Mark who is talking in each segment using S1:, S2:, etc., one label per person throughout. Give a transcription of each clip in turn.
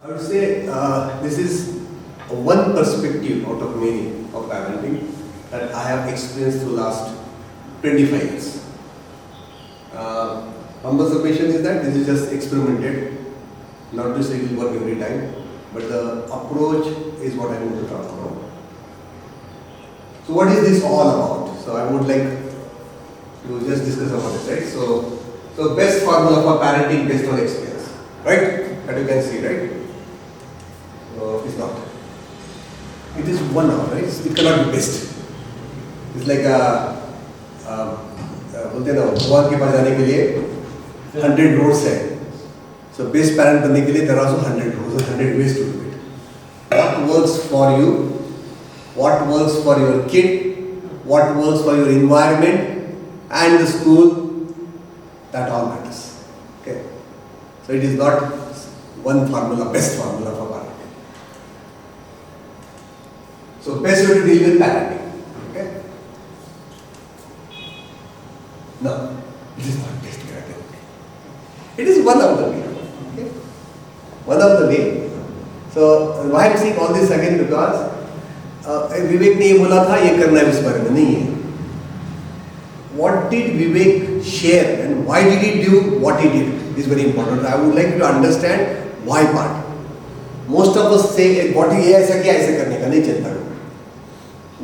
S1: I would say this is one perspective out of many of parenting that I have experienced through last 25 years. Humble submission is that this is just experimented, not to say it will work every time, but the approach is what I want to talk about. So what is this all about? So I would like to just discuss about it, right? So best formula for parenting based on experience, right? That you can see, right? It's not. It is 1 hour, right? It cannot be best. It's like बोलते हैं ना भगवान के पास जाने के लिए 100 roads है. So best parent बनने के लिए there are also 100 roads, 100 ways to do it. What works for you? What works for your kid? What works for your environment and the school? That all matters. Okay. So it is not one formula, best formula for parenting. So best way to deal with parenting. Okay. No, it is not best way. It is one of the way. Okay. One of the way. So why I am saying all this again because विवेक ने ये बोला था ये करना है उस बारे में नहीं है. What did Vivek share and why did he do what he did is very important. I would like to understand why part. Most of us say what ये ऐसा किया ऐसे करने का नहीं चलता.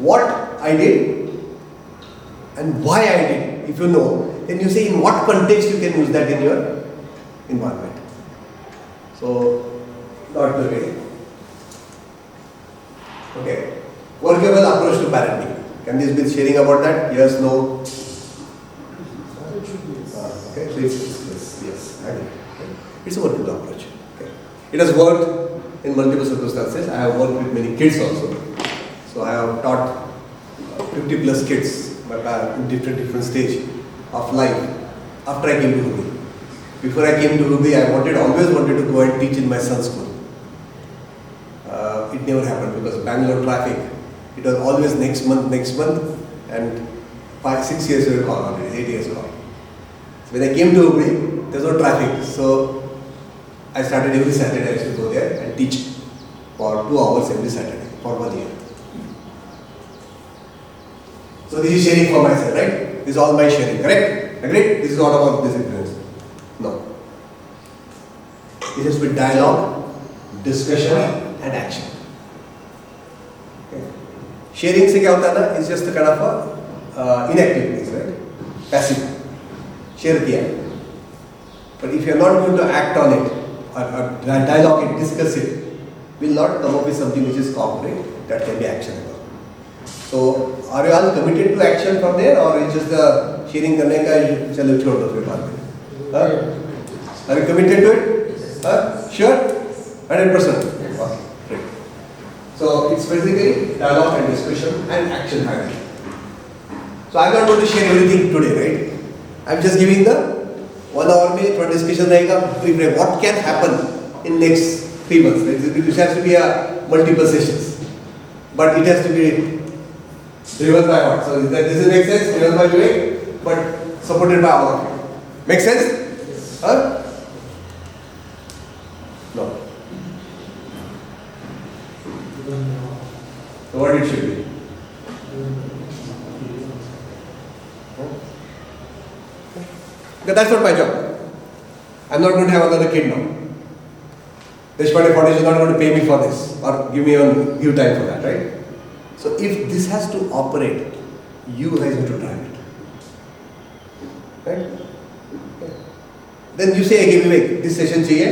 S1: What I did and why I did, if you know, then you say in what context you can use that in your environment. So, not the way. Okay. Workable approach to parenting. Can this be sharing about that? Yes, no? Okay, please. Yes. It's a workable approach. Okay. It has worked in multiple circumstances. I have worked with many kids also. So I have taught 50 plus kids, but in different stage of life after I came to Hubli. Before I came to Hubli, I always wanted to go and teach in my son's school. It never happened because Bangalore traffic. It was always next month, and 5-6 years were gone already, 8 years gone. So when I came to Hubli, there was no traffic. So I started every Saturday. I used to go there and teach for 2 hours every Saturday for 1 year. So this is sharing for myself, right? This is all my sharing, correct? Agreed? This is not about this experience. No. This has to be dialogue, discussion and action. Okay. Sharing से क्या होता है ना? It's just a kind of a inactive piece, right? Passive. Share किया. But if you are not going to act on it, or dialogue it, discuss it, will not come up with something which is concrete that can be actionable. So, are you all committed to action from there, or is just the sharing करने का चलो छोड़ दो फिर बाद में? Are you committed to it? Sure? 100%. Okay, great. So, it's basically dialogue and discussion and action finally. So, I'm not going to share everything today, right? I'm just giving the 1 hour में थोड़ा discussion रहेगा. What can happen in next 3 months? It has to be a multiple sessions, but it has to be driven by what? So this makes sense, driven by Vivek, but supported by all of you. Make sense? Huh? No. So what it should be? Because that's not my job. I'm not going to have another kid now. Deshpande Foundation is not going to pay me for this or give time for that, right? So if this has to operate, you guys have to drive it. Right? Then you say, okay Vivek, this session चाहिए,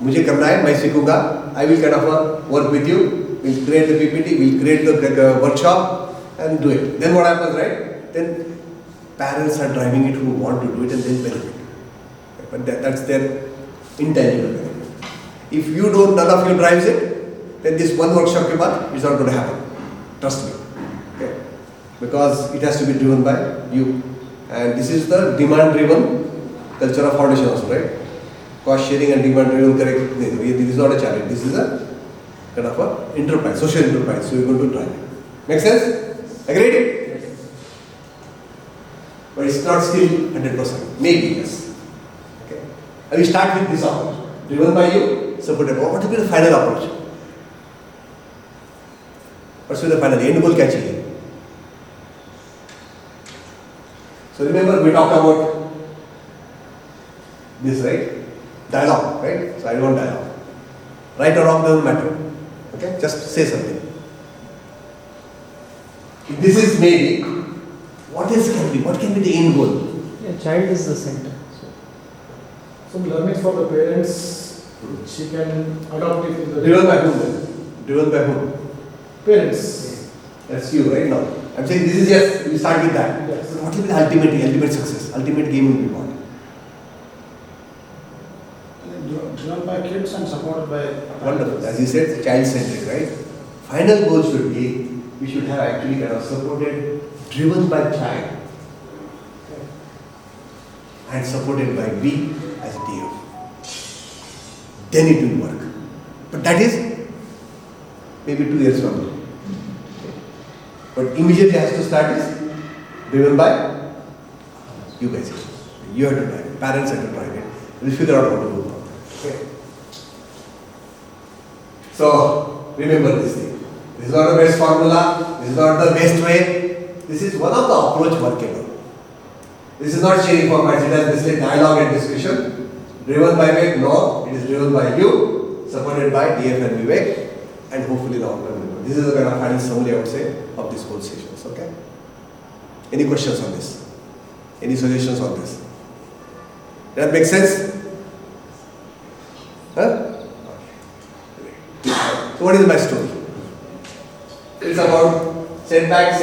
S1: मुझे करना है, मैं सीखूंगा, I will kind of work with you, we'll create the PPT, we'll create the workshop and do it. Then what happens, right? Then parents are driving it who want to do it and they'll benefit. But that's their intangible benefit. If you don't, none of you drives it, then this one workshop ke baad, it's not going to happen. Trust me. Okay. Because it has to be driven by you. And this is the demand-driven culture of foundation also, right? Cost sharing and demand-driven correct. This is not a challenge. This is a kind of a enterprise, social enterprise. So you're going to drive it. Make sense? Agreed? But it's not still 100%. Maybe yes. Okay. I will start with this approach. Driven by you, supported. What will be the final approach? What's the final end goal? क्या चाहिए? So remember we talked about this, right? Dialogue, right? So I want dialogue. Right or wrong doesn't matter. Okay? Just say something. If this is maybe, what else can be? What can be the end goal?
S2: Yeah, child is the center.
S3: Some learnings for the parents, she can adopt it in the
S1: Driven by whom then? Driven by whom?
S3: parents.
S1: That's you right now. I'm saying this is yes, we start with that.
S3: Yes.
S1: But what will be the ultimate success? Ultimate game will be what?
S3: Driven by kids and supported by
S1: Wonderful. As you said, child-centric, right? Final goal should be, we should have actually kind of supported, driven by child and supported by we as DF. Then it will work. But that is maybe 2 years from now. But immediately has to start is driven by you guys. You have to drive it. Parents have to drive it. We'll figure out what to do about it. Okay. So remember this thing. This is not the best formula. This is not the best way. This is one of the approach workable. This is not sharing formats. It has basically dialogue and discussion. Driven by Vivek? No. It is driven by you, supported by DF and Vivek, and hopefully the outcome. This is the kind of final summary I would say of this whole sessions. Okay. Any questions on this? Any suggestions on this? Does that make sense? Huh? So what is my story? It's about setback,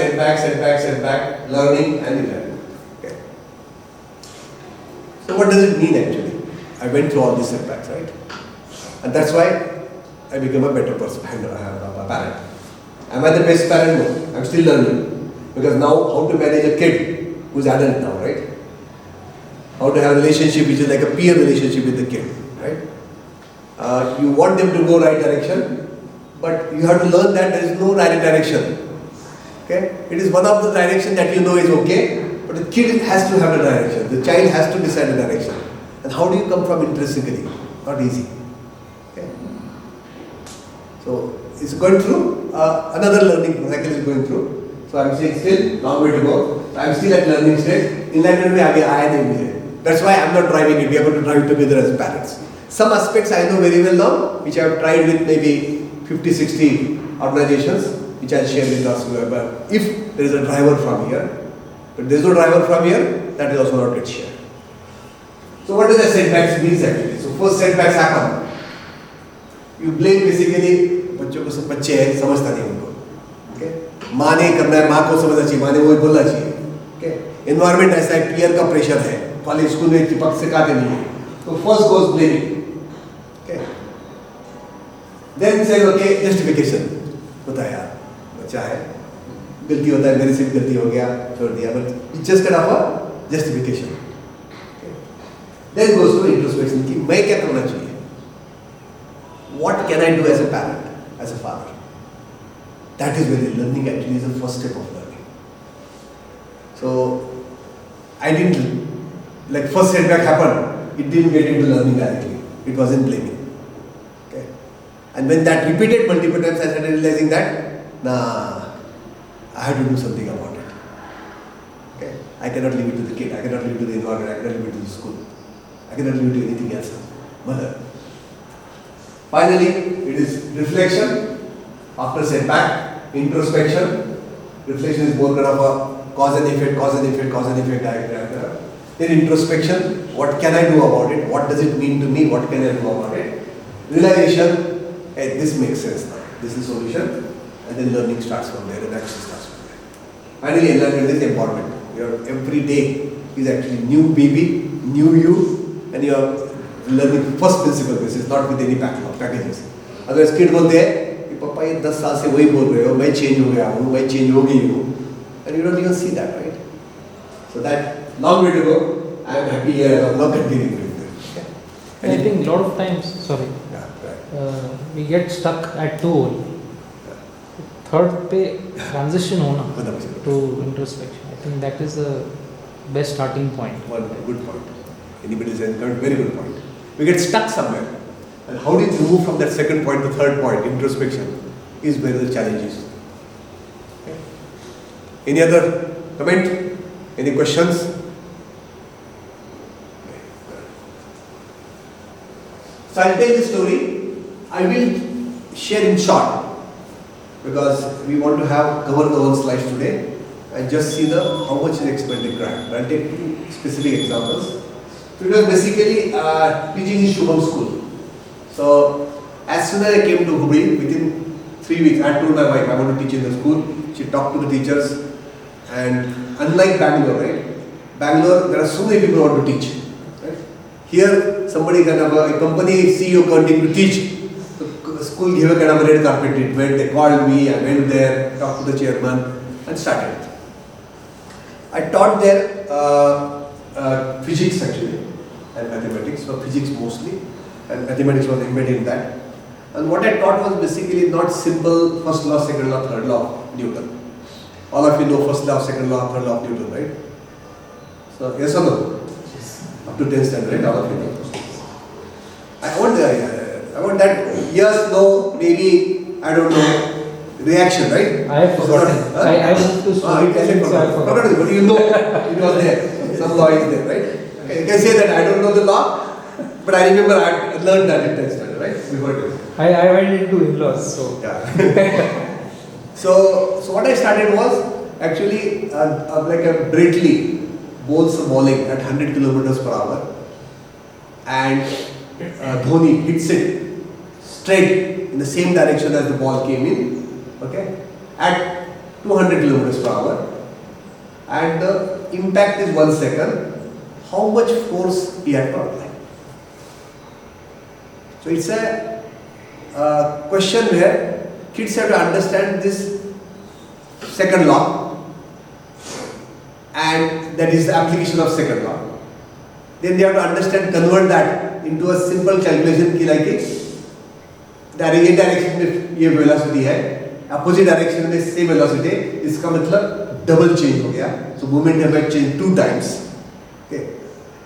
S1: learning and learning. Okay. So what does it mean actually? I went through all these setbacks, right? And that's why I became a better person. I'm a parent. Am I the best parent? No. I'm still learning. Because now how to manage a kid who's adult now, right? How to have a relationship which is like a peer relationship with the kid, right? You want them to go right direction, but you have to learn that there is no right direction. Okay? It is one of the direction that you know is okay, but the kid has to have the direction. The child has to decide the direction. And how do you come from intrinsically? Not easy. Okay? So it's going through another learning cycle is going through. So I'm saying still long way to go. So I'm still at learning stage. Enlightenment mein aage aaya nahi mujhe. That's why I'm not driving it. We are going to drive together as parents. Some aspects I know very well now, which I have tried with maybe 50, 60 organizations, which I'll share with us. If there is a driver from here, but there is no driver from here, that is also not get shared. So what does the setbacks mean actually? So first setbacks happen. You blame basically बच्चों को सब बच्चे हैं समझता नहीं उनको, okay? माँ ने करना है, माँ को समझना चाहिए, माँ ने वो बोलना चाहिए, okay? Environment ऐसा है, peer का pressure है, कॉलेज स्कूल में चिपक से काटे नहीं है, तो first goes blaming, okay? Then says okay justification, होता है यार, बच्चा है, गलती होता है, मेरे से भी गलती हो गया, छोड़ दिया, but it's just kind of a justification. Okay? Then goes to introspection कि मैं क्या करना चाहिए? What can I do as a parent? As a father. That is where learning actually is the first step of learning. So, I didn't, like first setback happened, it didn't get into learning directly. It was in blaming. Okay. And when that repeated multiple times, I started realizing that, nah, I have to do something about it. Okay. I cannot leave it to the kid, I cannot leave it to the environment, I cannot leave it to the school. I cannot leave it to anything else. Mother. Finally, it is reflection after setback, introspection. Reflection is more kind of a cause and effect diagram. Then introspection, what can I do about it? What does it mean to me? What can I do about it? Realization, hey, this makes sense now. This is solution. And then learning starts from there and action starts from there. Finally, enlightenment is empowerment. Your every day is actually new baby, new you, and you are learning first principle basis, not with any packages. Otherwise, kid बोलते हैं कि पापा ये 10 साल से वही बोल रहे हो, मैं change हो गया हूँ, मैं change हो गई हूँ, and you don't even see that, right? So that long way to go. I am happy here. I am not continuing doing this.
S2: I think a lot of times, sorry, we get stuck at 2 only. Third पे transition होना to introspection. I think that is the best starting point.
S1: One good point. Anybody says very good point. We get stuck somewhere. And how do you move from that second point to third point, introspection, is where the challenge is. Okay. Any other comment? Any questions? So I'll tell the story. I will share in short because we want to cover the whole slides today and just see how much is expected grant. I'll take two specific examples. So it was basically teaching in Shubham school. So as soon as I came to Hubli, within 3 weeks, I told my wife I want to teach in the school. She talked to the teachers, and unlike Bangalore, right? Bangalore, there are so many people who want to teach. Right? Here, somebody kind of a company CEO wanting to teach. The school gave a kind of a red carpet treatment. They called me. I went there, talked to the chairman, and started. I taught there physics actually and mathematics. So physics mostly, and mathematics was embedded in that. And what I taught was basically not simple first law, second law, third law of Newton. All of you know first law, second law, third law of Newton, right? So yes or no? Yes. Up to 10th standard, right? All of you know. I want that yes, no, maybe, I don't know, reaction, right?
S2: I have forgotten. I moved to storytelling, so I have forgotten.
S1: But you know, it was there. Some law is there, right? Okay, you can say that I don't know the law, but I remember I learned that in 10th standard, right? Before it.
S2: I went into in-laws, so.
S1: Yeah. so what I started was actually like a Braitley bowls a bowling at 100 kilometers per hour, and Dhoni hits it straight in the same direction as the ball came in, okay, at 200 kilometers per hour, and the impact is 1 second. How much force he had to apply? So it's a question where kids have to understand this second law, and that is the application of second law. Then they have to understand, convert that into a simple calculation ki like ये direction में ये velocity है, opposite direction में same velocity, इसका मतलब double change हो गया. So momentum has changed 2 times. Okay.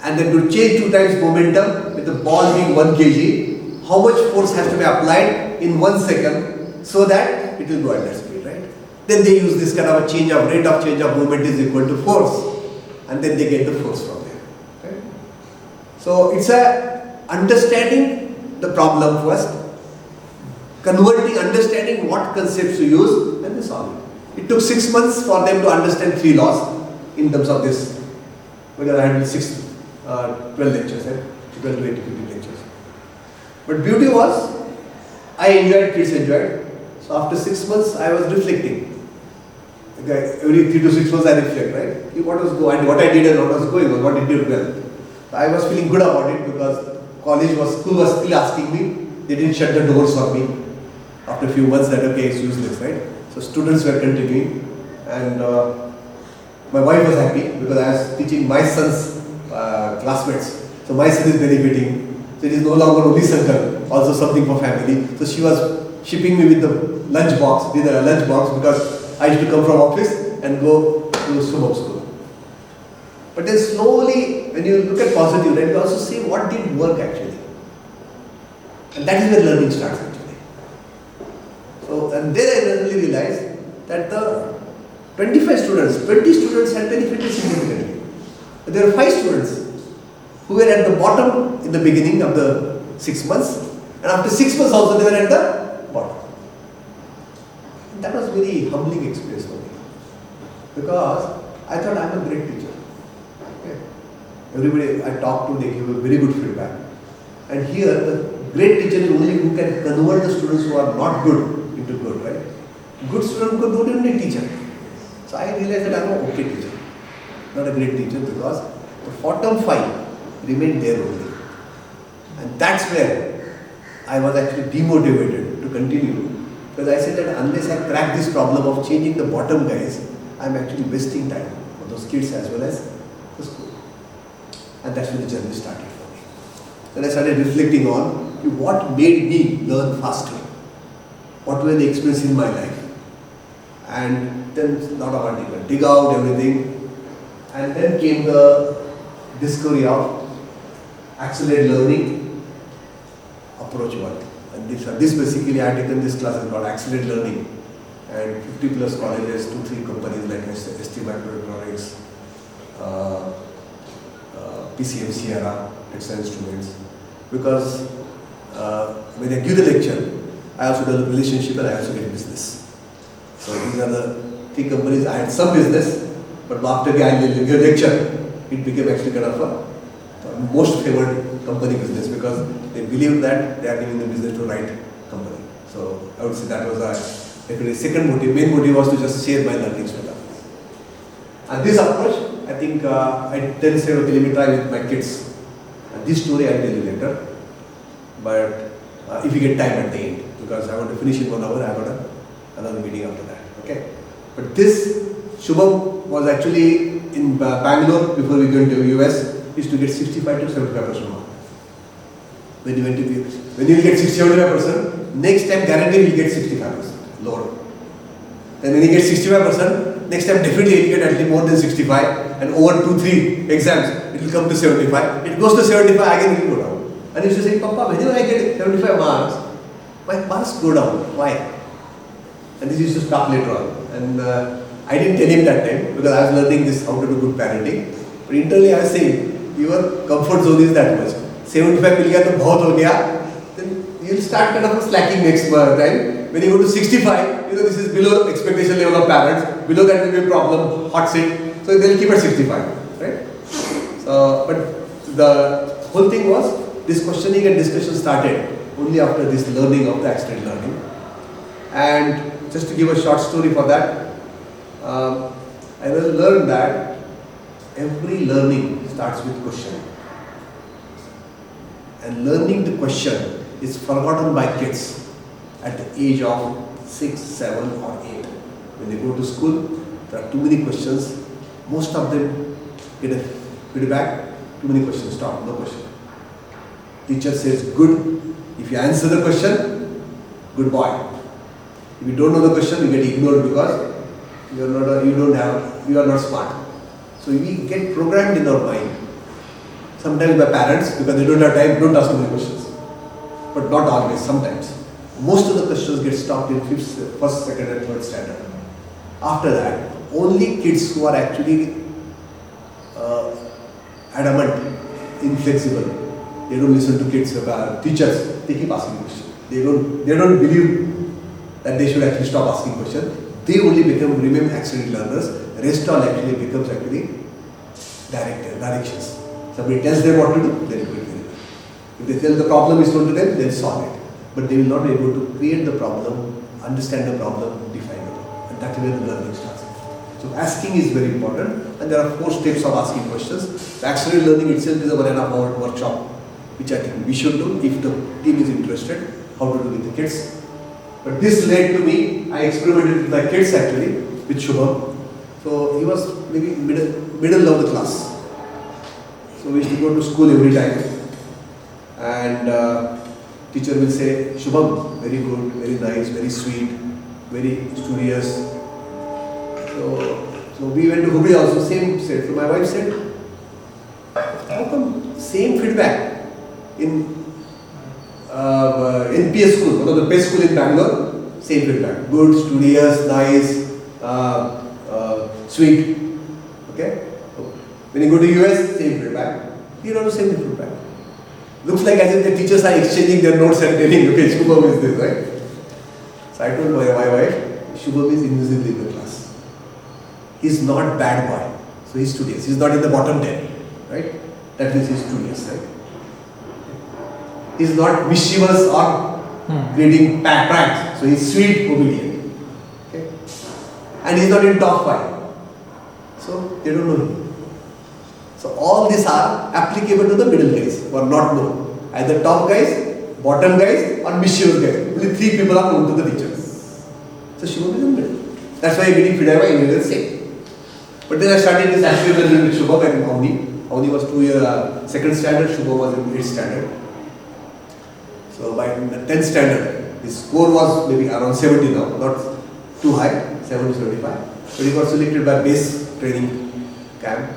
S1: And then to change 2 times momentum with the ball being 1 kg, how much force has to be applied in 1 second so that it will go at that speed, right? Then they use this kind of a rate of change of movement is equal to force, and then they get the force from there. Right? So it's a understanding the problem first, understanding what concepts to use, and they solve it. It took 6 months for them to understand 3 laws in terms of this. Because I had 12 lectures, right? 12 to 15 lectures. But beauty was, I enjoyed, kids enjoyed. So after 6 months, I was reflecting. Okay, every 3 to 6 months, I reflect, right? What I did and what was going on, what did you do well. So I was feeling good about it because school was still asking me. They didn't shut the doors on me. After a few months, that okay, it's useless, right? So students were continuing, and my wife was happy because I was teaching my son's classmates. So my son is benefiting. So it is no longer only circle, also something for family. So she was shipping me with the lunch box, because I used to come from office and go to Shubham school. But then slowly, when you look at positive, then you also see what did work actually. And that is where learning starts actually. So, and then I suddenly realized that the 25 students, 20 students had benefited significantly. But there were 5 students who were at the bottom in the beginning of the 6 months, and after 6 months also they were at the bottom. And that was very humbling experience for me, because I thought I am a great teacher. Okay. Everybody I talked to, they give a very good feedback. And here, the great teacher is only who can convert the students who are not good into good, right? Good student don't even need teacher. So I realized that I am an okay teacher, not a great teacher, because the bottom 5 remained there only. And that's where I was actually demotivated to continue, because I said that unless I crack this problem of changing the bottom guys, I am actually wasting time for those kids as well as the school. And that's when the journey started for me. Then I started reflecting on what made me learn faster. What were the experiences in my life? And then a lot of articles, dig out everything. And then came the discovery of accelerated learning, approach worked. And this basically, I had taken this class called Accelerated Learning, and 50 plus colleges, 2-3 companies like ST Microelectronics, PCM Sierra, Textile Instruments. Because when I give the lecture, I also develop relationship and I also get business. So these are the 3 companies. I had some business, but after I gave a lecture, it became actually kind of a most favored company business, because they believe that they are giving the business to the right company. So I would say that was a second motive. Main motive was to just share my learnings with them. And this approach, I think I tell say, okay, let me try with my kids. And this story I'll tell you later. But if you get time at the end, because I want to finish in 1 hour, I have another meeting after that. Okay. But this Shubham was actually in Bangalore before we went to US. Used to get 65 to 75% mark. When you went to when you get 60-75%, next time guaranteed you get 65% lower. Then when you get 65%, next time definitely you get at least more than 65, and over 2-3 exams it will come to 75. It goes to 75 again, it will go down. And you should say, Papa, whenever I get 75 marks, my marks go down. Why? And this used to stop later on. And I didn't tell him that time, because I was learning this how to do good parenting. But internally I was saying, your comfort zone is that much. 75 mil gaya to bahut ho gaya. Then you'll start kind of slacking next time. When you go to 65, you know this is below expectation level of parents. Below that will be a problem, hot seat. So they'll keep at 65, right? So, but the whole thing was, this questioning and discussion started only after this learning of the accelerated learning. And just to give a short story for that, I learned that every learning starts with question. And learning the question is forgotten by kids at the age of 6, 7 or 8. When they go to school, there are too many questions. Most of them get a feedback, too many questions, stop, no question. Teacher says good. If you answer the question, good boy. If you don't know the question, you get ignored because you are not smart. So we get programmed in our mind. Sometimes by parents, because they don't have time, don't ask many questions. But not always, sometimes. Most of the questions get stopped in first, second and third standard. After that, only kids who are actually adamant, inflexible, they don't listen to kids, teachers, they keep asking questions. They don't believe that they should actually stop asking questions. They only remain accident learners. Rest all actually becomes directions. Somebody tells them what to do, they will do it. If they tell the problem is known to them, they'll solve it. But they will not be able to create the problem, understand the problem, define the problem. And that's where the learning starts. So asking is very important, and there are 4 steps of asking questions. The accelerated learning itself is a 1.5 hour workshop, which I think we should do if the team is interested, how to do with the kids. But this led to me, I experimented with my kids actually, with Shubham. So he was maybe middle of the class. So we used to go to school every time. And teacher will say, Shubham, very good, very nice, very sweet, very studious. So we went to Hubli also, same said. So my wife said, how come same feedback in NPS school, one of the best school in Bangalore, same feedback. Good, studious, nice, sweet. Okay? When you go to US, same feedback. Here also same feedback. Looks like as if the teachers are exchanging their notes and telling, okay, Shubham is this, right? So I told my wife, Shubham is invisible in the class. He's not bad boy. So he's studious. He's not in the bottom 10, right? That means he's studious, right? He's not mischievous or creating pranks. So he's sweet, obedient. Okay? And he's not in top 5. So they don't know him. So all these are applicable to the middle guys who are not known. Either top guys, bottom guys, or mischievous guys. Only 3 people are known to the teachers. So Shubham is in the middle. That's why getting feedback by everyone same. But then I started this active learning with Shubham and Avni. Avni was 2nd standard, Shubham was in 8th standard. So by the 10th standard, his score was maybe around 70 now, not too high, 70 to 75. But he got selected by base training camp.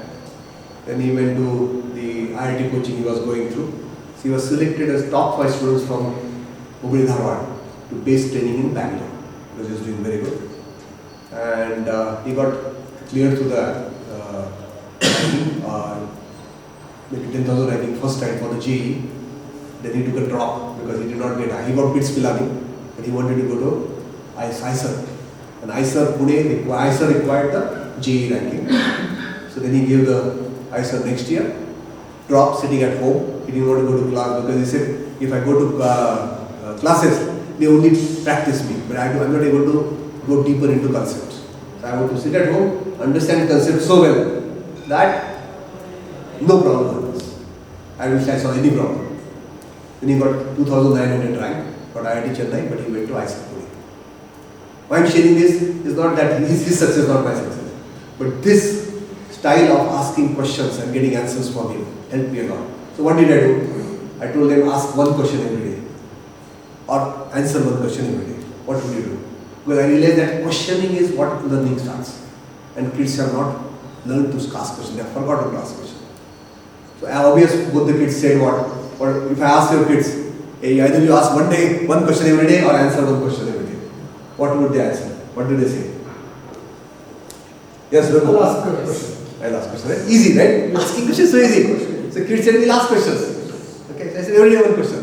S1: Then he went to the IIT coaching he was going through. So he was selected as top 5 students from Hubli Dharwad, to base training in Bangalore because he was doing very good. And he got cleared through the maybe 10,000 ranking first time for the JE. Then he took a drop because he did not get high. He got bits Pilani, but he wanted to go to ISER. And ISER required the JE ranking. So then he gave the ISER next year, dropped sitting at home. He didn't want to go to class because he said, if I go to classes, they only practice me, but I'm not able to go deeper into concepts. So I want to sit at home, understand concepts so well that no problem happens. I will I saw any problem. Then he got 2,900 rank for IIT Chennai, but he went to ISER. Why I'm sharing this is not that his success, not my success, but this style of asking questions and getting answers from him helped me a lot. So what did I do? I told them ask one question every day or answer one question every day. What would you do? Because I realized that questioning is what learning starts, and kids have not learned to ask questions. They have forgotten to ask questions. So obviously both the kids said what if I ask your kids, hey, either you ask one question every day or answer one question every day. What would they answer? What do they say? Yes,
S3: I'll ask a question.
S1: I'll ask questions. Right? Easy, right? Asking questions is so easy. So kids said, we'll ask questions. Okay, so I said every day one question.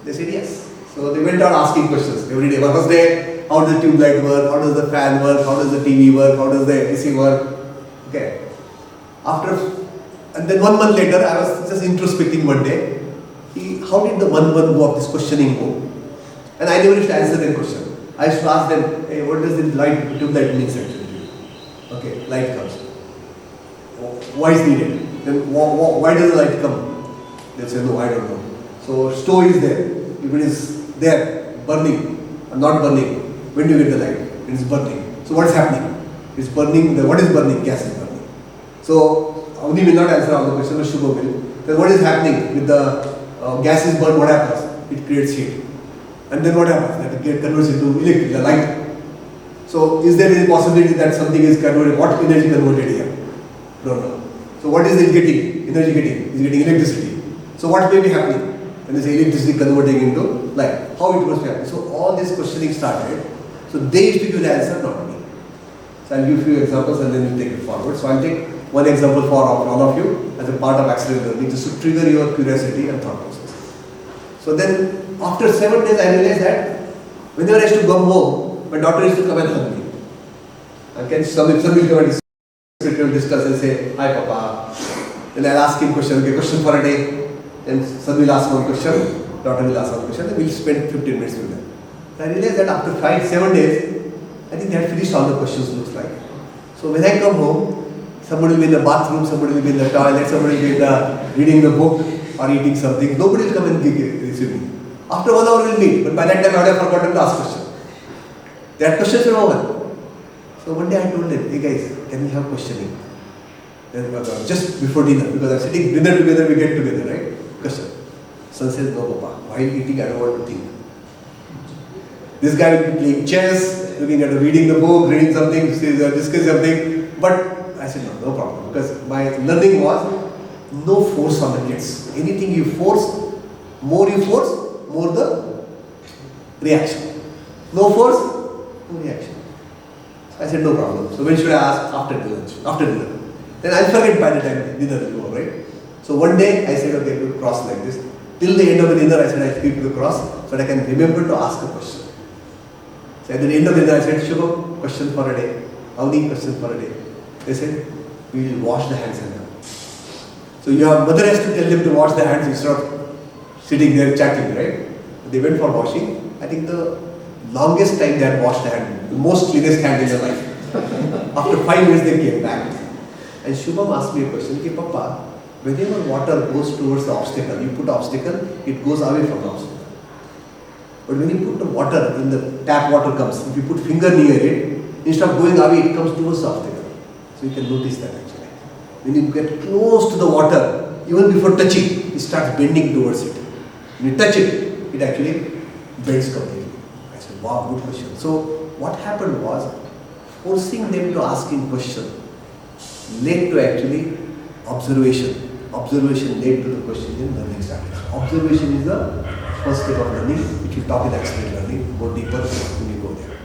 S1: They said yes. So they went out asking questions every day. One was there, how does the tube light work? How does the fan work? How does the TV work? How does the AC work? Okay. And then 1 month later, I was just introspecting one day. How did the 1 month go of this questioning go? And I never used to answer their question. I used to ask them, hey, what does the tube light means actually? Okay, light comes. Why is needed? Then why does the light come? They'll say, no, I don't know. So stove is there. If it is there, burning, or not burning, when do you get the light? It is burning. So what is happening? It's burning. What is burning? Gas is burning. So Avni will not answer all the questions, but Shubha will. Then what is happening with the gas is burned? What happens? It creates heat. And then what happens? That it converts into electric, the light. So is there any possibility that something is converted? What energy converted here? No. So what is it getting? Energy getting? It's getting electricity. So what may be happening? When they say electricity converting into light, how it must be happening? So all this questioning started. So they used to give the answer, not me. So I'll give a few examples and then we'll take it forward. So I'll take one example for all of you as a part of accelerated learning, just to trigger your curiosity and thought process. So then after 7 days I realized that whenever I used to come home, my daughter used to come and hug me. Okay, some will come and discuss and say, hi Papa. Then I'll ask him question for a day. Then son will ask one question, daughter will ask one question, then we'll spend 15 minutes with them. I realized that after 5-7 days, I think they had finished all the questions, looks like. So when I come home, somebody will be in the bathroom, somebody will be in the toilet, somebody will be reading the book or eating something. Nobody will come and receive me. After 1 hour we'll meet, but by that time I would have forgotten to ask questions. Their questions were over. So one day I told them, hey guys, can we have questioning? Then, just before dinner, because I'm sitting dinner together, we get together, right? Question. Son says, no Papa, while eating I don't want to think. This guy will be playing chess, looking at reading the book, reading something, discussing something. But I said, no problem. Because my learning was no force on the kids. Anything you force, more the reaction. No force, no reaction. I said, no problem. So when should I ask? After lunch, after dinner. Then I'll forget by the time dinner will go, right? So one day I said, okay, we'll cross like this. Till the end of the dinner, I said, I'll keep the cross so that I can remember to ask a question. So at the end of the dinner, I said, Shubham, question for a day. Avni, question for a day. They said, we will wash the hands and come. So your mother has to tell them to wash their hands instead of sitting there chatting, right? They went for washing. I think the longest time they had washed the hand, the most cleanest hand in their life. After 5 minutes, they came back. And Shubham asked me a question, okay, Papa, whenever water goes towards the obstacle, you put obstacle, it goes away from the obstacle. But when you put the water in the tap, water comes. If you put finger near it, instead of going away, it comes towards the obstacle. So you can notice that actually. When you get close to the water, even before touching, it starts bending towards it. When you touch it, it actually bends completely. I said, wow, good question. So what happened was, forcing them to asking question led to actually observation. Observation led to the question, and learning started. Observation is the first step of learning, which will talk in accident learning, more deeper when you go there.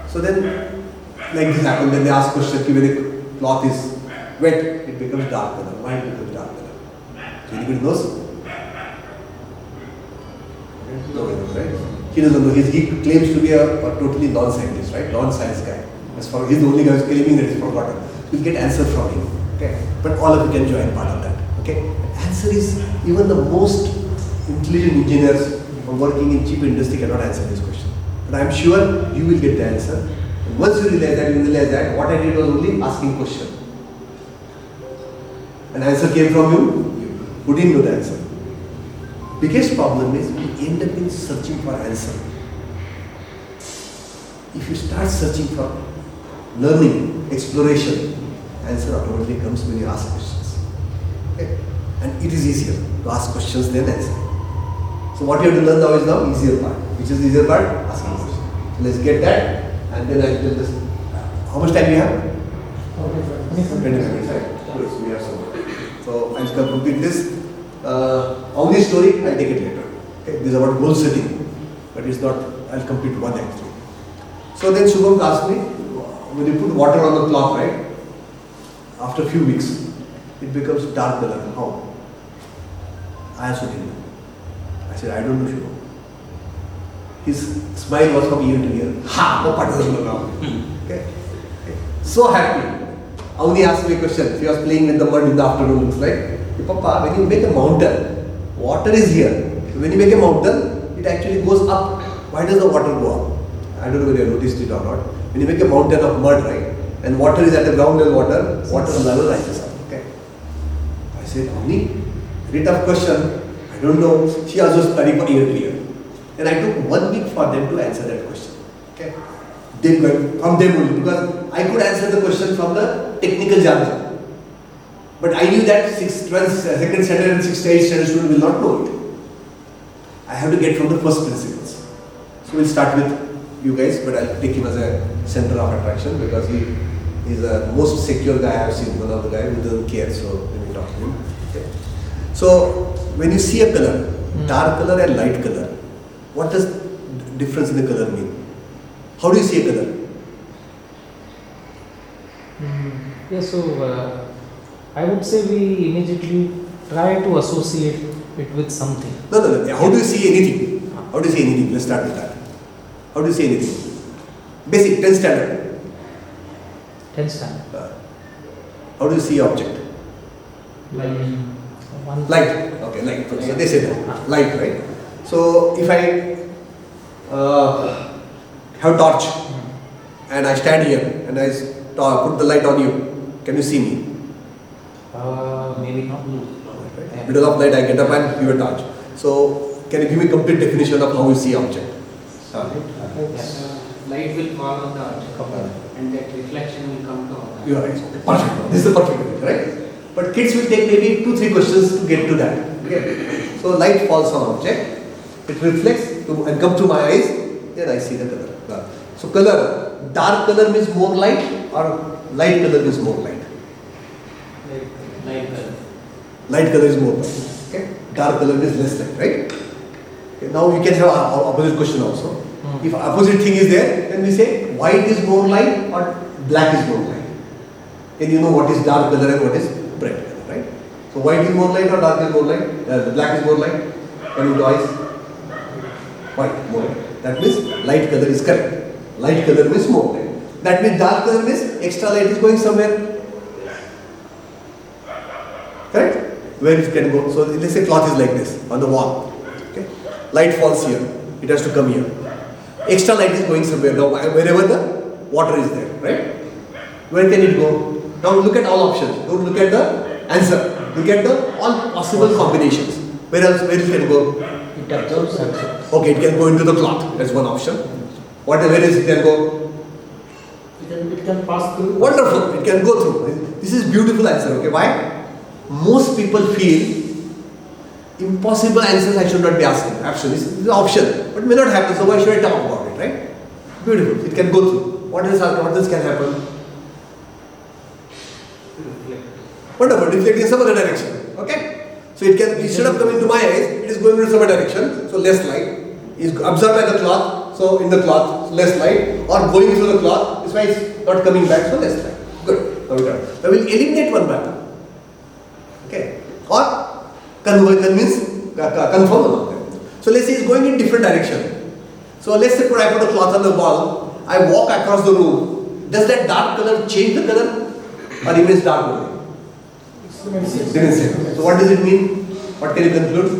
S1: So then, like this happened, then they ask question, when the cloth is wet, it becomes dark color. Why it becomes dark color? So anybody knows? No, right? He doesn't know. He claims to be a totally non-scientist, right? Non-science guy. As far he's the only guy who's claiming that it's forgotten. We'll get answer from him. Okay? But all of you can join part of that. Okay? Answer is even the most intelligent engineers who are working in cheap industry cannot answer this question. But I'm sure you will get the answer. And once you realize that what I did was only asking question. An answer came from you who didn't know the answer. Biggest problem is we end up in searching for answer. If you start searching for learning, exploration, answer automatically comes when you ask questions. Okay? And it is easier to ask questions than answer. So what you have to learn now is easier part. Which is the easier part? Asking questions. So let's get that, and then I'll tell this. How much time do you have? 25 minutes, right? Good, so we have so much. So I'll complete this. Only story, I'll take it later. Okay? This is about goal setting, but it's not, I'll complete one actually. So then Shubham asked me, when you put water on the cloth, right? After a few weeks, it becomes dark color. How? I also didn't know. I said, I don't know, Shubham. His smile was from ear to ear. Ha! No part doesn't know now. Okay? So happy. Avni asked me a question. She was playing with the mud in the afternoon. Looks like, Papa, when you make a mountain, water is here. When you make a mountain, it actually goes up. Why does the water go up? I don't know whether you noticed it or not. When you make a mountain of mud, right, and water is at the ground level water level rises up. Okay. I said, Avni, very tough question. I don't know. She also studied for ear to ear. And I took 1 week for them to answer that question. Okay. From them only, because I could answer the question from the technical jargon. But I knew that 2nd standard and 6th standard student will not know it. I have to get from the first principles. So we'll start with you guys, but I'll take him as a center of attraction because he is the most secure guy I have seen, one of the guys who doesn't care, so let me talk to him. Okay. So when you see a color, dark color and light color, what does difference in the color mean? How do you see a color?
S2: Yeah, so I would say we immediately try to associate it with something.
S1: No. How do you see anything? How do you see anything? Let's start with that. How do you see anything? Basic, 10th standard.
S2: 10th standard.
S1: How do you see object?
S2: Light.
S1: Okay, light. So they say that. Light, right? So if I have torch and I stand here and I put the light on you, can you see me?
S2: Maybe not.
S1: Right? Middle of night I get up and give a torch. So can you give me complete definition of how you see object?
S4: Light will fall on the object and that reflection will come to our
S1: You are right. Okay, perfect. This is the perfect way, right? But kids will take maybe 2-3 questions to get to that. Okay. So light falls on object, it reflects and comes to my eyes, then I see the color. So color, dark color means more light or light color means more light?
S4: light color.
S1: Light color is more light. Okay. Dark color means less light, right? Okay. Now we can have an opposite question also. If opposite thing is there, then we say white is more light or black is more light. Then you know what is dark color and what is bright color, right? So white is more light or dark is more light? Black is more light? Can you guys? White, more light. That means light color is correct. Light color means more light. That means dark color means extra light is going somewhere. Correct? Where it can go. So let's say cloth is like this on the wall. Okay? Light falls here. It has to come here. Extra light is going somewhere now, wherever the water is there, right? Where can it go? Now look at all options. Don't look at the answer. Look at the all possible combinations. Where else? Where it can go?
S2: It absorbs also.
S1: Okay, it can go into the cloth. That's one option. Where else it can go?
S3: It can pass through.
S1: Wonderful. It can go through. This is beautiful answer. Okay, why? Most people feel impossible answers I should not be asking. Actually, it's an option, but may not happen. So why should I talk about it, right? Beautiful. It can go through. What else can happen? Wonderful. Reflect in some other direction. Okay. So it can, instead of coming to my eyes, it is going in some direction, so less light is absorbed by the cloth, so in the cloth, so less light, or going through the cloth, this why it's not coming back, so less light. Good. Now we got it. Now we'll eliminate one pattern. Okay. Or confirm among them. So let's say it's going in different direction. So let's say I put a cloth on the wall, I walk across the room. Does that dark color change the color? Or remains dark only? Remains same. So what does it mean? What can you conclude?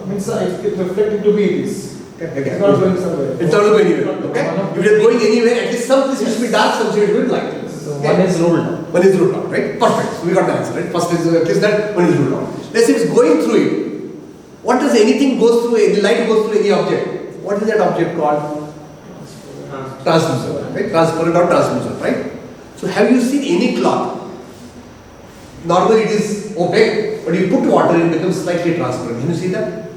S3: Means it reflecting to be this.
S1: Okay.
S3: It's not going somewhere.
S1: It's not going anywhere. Okay? If it is going anywhere, at least some place it should be dark, some place it should be light.
S2: So one is ruled out.
S1: One is ruled out, right? Perfect. So we got the answer, right? First is at least that, one is ruled out. Let's say it's going through it. What does anything goes through, any light goes through any object? What is that object called? Translucent, right? Transparent or translucent, right? So have you seen any cloth? Normally it is opaque, but you put water, it becomes slightly transparent. Can you see that?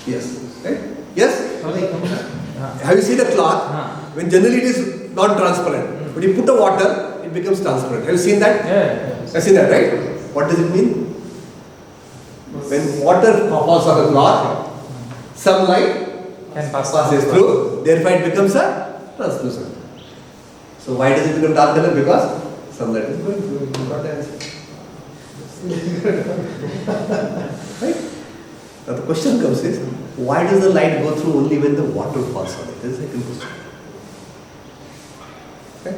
S1: Yes. Right? Yes? Have you seen a cloth? When generally it is non-transparent, but you put the water, it becomes transparent. Have you seen that?
S2: Yeah.
S1: Have you seen that, right? What does it mean? When water falls on the cloth, some light passes through, therefore it becomes a translucent. So why does it become dark color? Because sunlight is going through. You got the answer. Right? Now the question comes is, why does the light go through only when the water falls on it? This is the second question. Okay?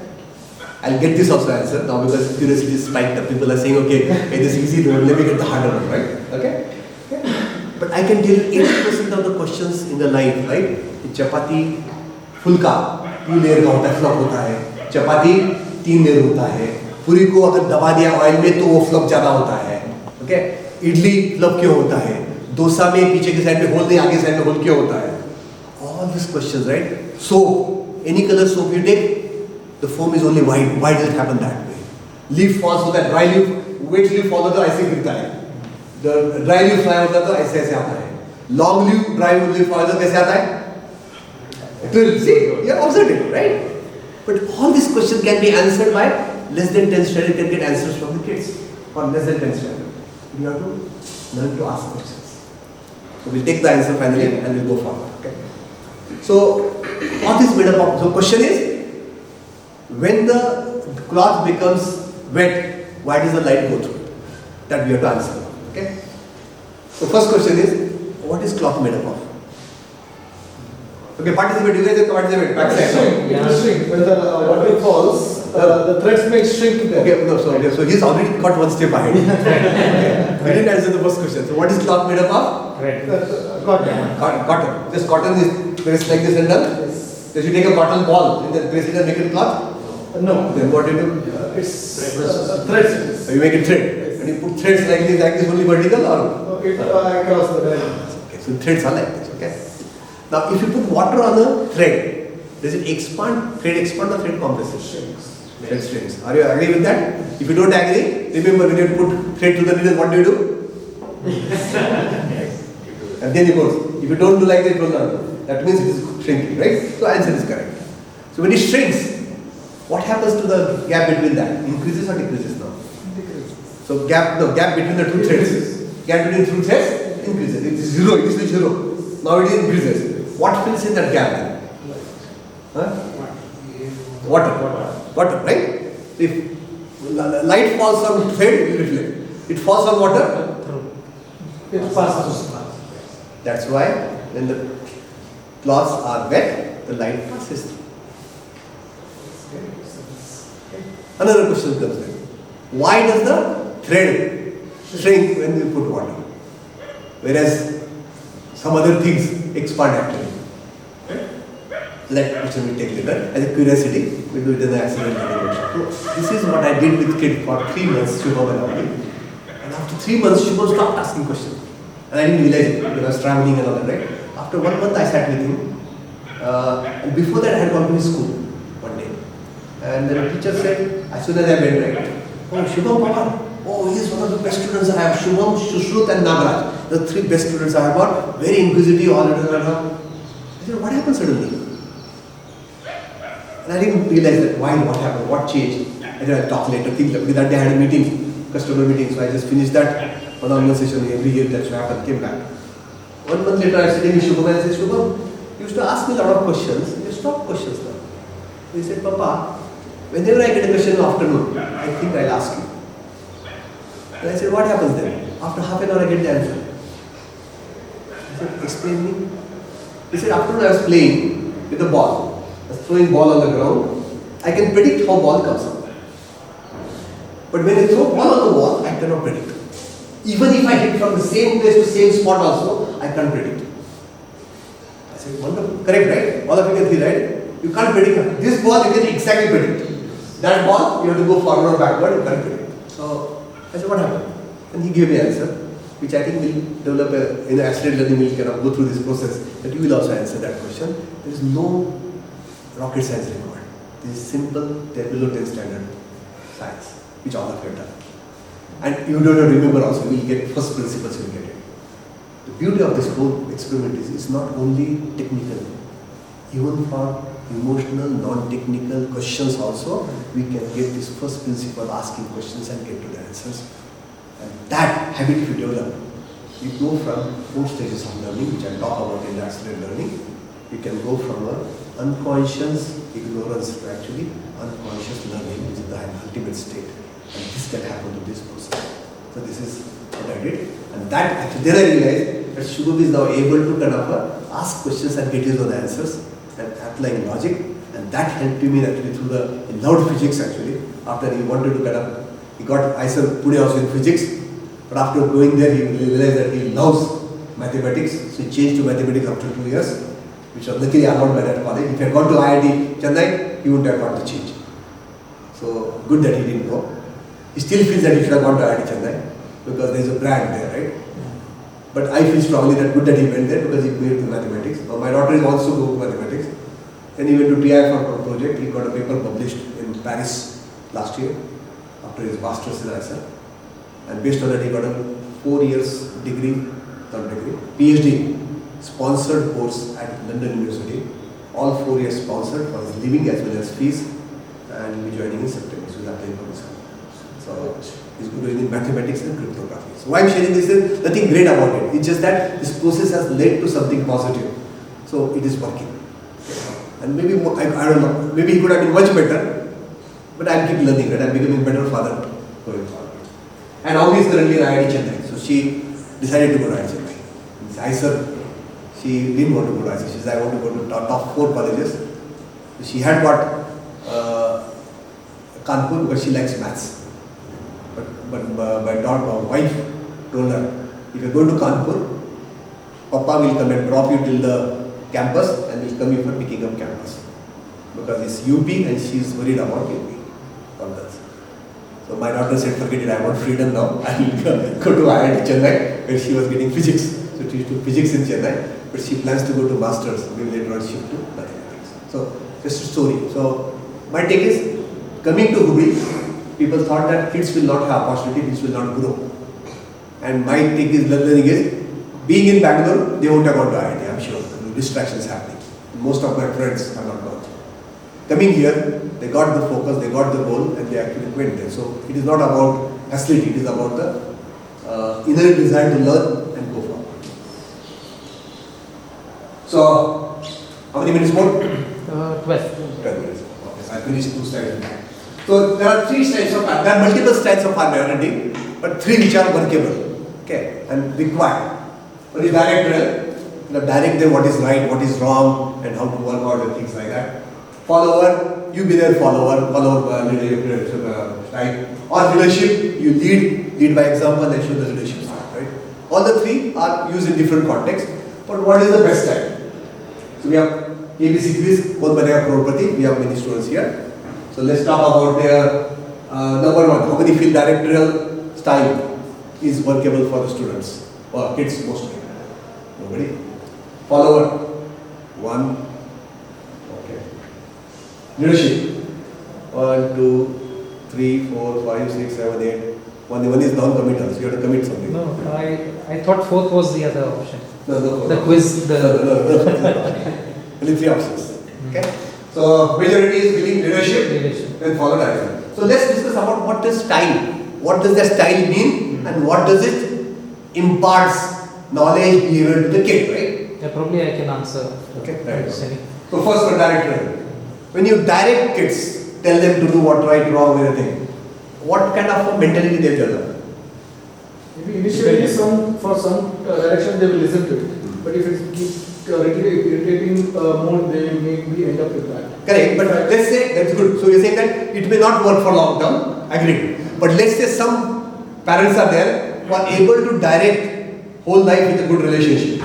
S1: I'll get this also answer now because curiosity is spiked up. People are saying, okay, hey, this is easy, let me get the harder one, right? Okay? But I can tell you 80% of the questions in the life, right? Chapati, फुल्का 3 layer का होता है, flop होता है. चपाती 3 layer होता है. पूरी को अगर दबा दिया ऑयल में तो वो फ्लॉप ज़्यादा होता है. ओके? इडली फ्लॉप क्यों होता है? डोसा में पीछे के साइड में होल नहीं, आगे साइड में होल क्यों होता है? All these questions, right? Soap, any color soap you take, the foam is only white. Why does it happen that way? Leaf falls so that dry leaf, wet leaf falls तो ऐसे गिरता है. The dry leaf fly होता तो ऐसे ऐसे आता है. Long leaf, dry leaf falls तो कैसे आता है? See, you have observed it, right? But all these questions can be answered by less than 10 standard can get answers from the kids, or less than 10 standard. You have to learn to ask questions. So we'll take the answer finally and we'll go forward. Okay. So what is made up of? So question is, when the cloth becomes wet, why does the light go through? That we have to answer. Okay. So first question is, what is cloth made up of? Okay, participate. You guys have participate. Backside.
S3: It will shrink. When the water falls, the threads may shrink there.
S1: Okay, no, so he's already got one step ahead. Okay. We didn't answer the first question. So what is cloth made up of?
S3: Cotton.
S1: Cotton. Just cotton is pressed like this and done.
S3: Yes.
S1: So you take a cotton ball and then press it and make it cloth.
S3: No.
S1: Then what do you do?
S3: It's threads.
S1: So you make it thread. And you put threads like this only vertical or?
S3: It across the diagonal.
S1: Okay, so threads are like this. Okay. Now if you put water on a thread, does it expand? Thread expand or thread compress? Thread shrinks. Are you agree with that? If you don't agree, remember when you put thread to the needle, what do? And then it goes. If you don't do like that, it will not. That means it is shrinking, right? So answer is correct. So when it shrinks, what happens to the gap between that? Increases or decreases now?
S3: Decreases.
S1: So gap between the two threads. Gap between two threads increases. It is zero. It is zero. Now it increases. What fills in that gap then? Huh? Water, right? If light falls on thread, it will reflect. It falls on water,
S3: It passes.
S1: that's why when the cloths are wet, the light passes through. Another question comes then. Why does the thread shrink when we put water? Whereas some other things expand actually. That question we take later. As a curiosity, we do it in the accident learning workshop. So this is what I did with kid for 3 months, Shubham and Avani. And after 3 months, Shubham stopped asking questions. And I didn't realize it because I was traveling and all that, right? After 1 month, I sat with him. And before that, I had gone to his school one day. And the teacher said, as soon as I went, right, oh, Shubham Pawar. Oh, he is one of the best students I have. Shubham, Shushrut and Nagaraj. The 3 best students I have got. Very inquisitive, all that. I said, what happened suddenly? And I didn't realize that. Why? What happened? What changed? I said, I'll talk later. Think later. That day I had a meeting, customer meeting. So I just finished that. one-on-one session every year that should happen, came back. 1 month later, I said, hey, Shubham, I said, Shubham, you used to ask me a lot of questions, you stop questions now. He said, Papa, whenever I get a question in the afternoon, I think I'll ask you. And I said, what happens then? After half an hour, I get the answer. I said, explain me. He said, afternoon I was playing with the ball. I was throwing ball on the ground. I can predict how ball comes out. But when I throw ball on the wall, I cannot predict. Even if I hit from the same place to same spot also, I can't predict. I said, wonderful. Correct, right? All of you can see, right? You can't predict. This ball you can exactly predict. That ball, you have to go forward or backward, you can't predict. So, I said, what happened? And he gave me an answer, which I think will develop in accelerated learning will kind of go through this process, that you will also answer that question. There is no rocket science required. This is simple, below 10 standard science, which all of you have done. And you don't have to remember also, you will get first principles, you will get it. The beauty of this whole experiment is it's not only technical, even for emotional, non-technical questions also, we can get this first principle, asking questions and get to the answers. And that habit if you develop, you go from 4 stages of learning, which I talk about in the accelerated learning. You can go from an unconscious ignorance to actually unconscious learning, which is the ultimate state. And this can happen to this person. So this is what I did. And that actually, then I realized that Shubham is now able to kind of ask questions and get his own answers and applying logic. And that helped me actually through he loved physics actually. After he wanted to kind of, he got ISER Pune also in physics. But after going there, he realized that he loves mathematics. So he changed to mathematics after 2 years, which was luckily allowed by that college. If he had gone to IIT Chennai, he wouldn't have got the change. So good that he didn't go. He still feels that he should have gone to IIT Chennai because there is a brand there, right? But I feel strongly that good that he went there because he made the mathematics. Now my daughter is also going to mathematics. Then he went to TI for a project. He got a paper published in Paris last year after his master's in ISER. And based on that, he got a 4 years degree, PhD, sponsored course at London University. All 4 years sponsored for his living as well as fees. And he'll be joining in September. So he'll apply for this. So he's good in mathematics and cryptography. So why I'm sharing this is nothing great about it. It's just that this process has led to something positive. So it is working. And maybe more, I don't know, maybe he could have been much better, but I'll keep learning that. I'm becoming a better father going forward. And now he's currently in IIT Chennai. So she decided to go to IIT Chennai. ISER, she didn't want to go to ISER. She said, I want to go to top 4 colleges. So she had got Kanpur because she likes maths. But my wife told her, if you're going to Kanpur, Papa will come and drop you till the campus and will come here for picking up campus. Because it's UP and she's worried about UP. So my daughter said, forget it, I want freedom now. I will go to IIT Chennai where she was getting physics. So she took physics in Chennai, but she plans to go to masters, maybe later on shift to mathematics. So just a story. So my take is, coming to Hubli, people thought that kids will not have opportunity, kids will not grow. And my take is, learning is, being in Bangalore, they won't have gone to IIT, I'm sure. Distractions happening. Most of my friends have not gone. Coming here, they got the focus, they got the goal, and they actually went there. So it is not about facility, it is about the inner desire to learn and go forward. So, how many minutes more?
S2: 12.
S1: 12 minutes. Okay, I finished 2 slides. So there are 3 styles of, there are multiple styles of parenting, but 3 which are workable, okay, and required. One is directorial. Direct them what is right, what is wrong, and how to work out and things like that. Follower, you be their follower right? Or leadership, you lead by example and show the leadership style, right? All the 3 are used in different contexts, but what is the best style? So we have ABC quiz, both Banega Crorepati, we have many students here. So let's talk about their number 1, how many feel directorial style is workable for the students, or kids mostly? Nobody? Follower, 1, okay. Leadership, 1, 2, 3, 4, 5, 6, 7, 8. One is non-committal, so you have to commit something.
S2: No, I thought 4th was the other option.
S1: No.
S2: The quiz,
S1: No. Only 3 options. Okay. So majority is giving leadership, then followed direction. So let's discuss about what is style. What does that style mean, and what does it imparts knowledge, behavior to the kid, right?
S2: Yeah, probably I can answer.
S1: Okay, right.
S2: Sunny.
S1: So first for director, when you direct kids, tell them to do what right, wrong, everything, what kind of a mentality they develop?
S3: Maybe initially for some direction they will listen to it, but if it keeps irritating more, they may be end up with that.
S1: Correct, but let's say, that's good. So you're saying that it may not work for long term, agreed. But let's say some parents are there who are able to direct whole life with a good relationship.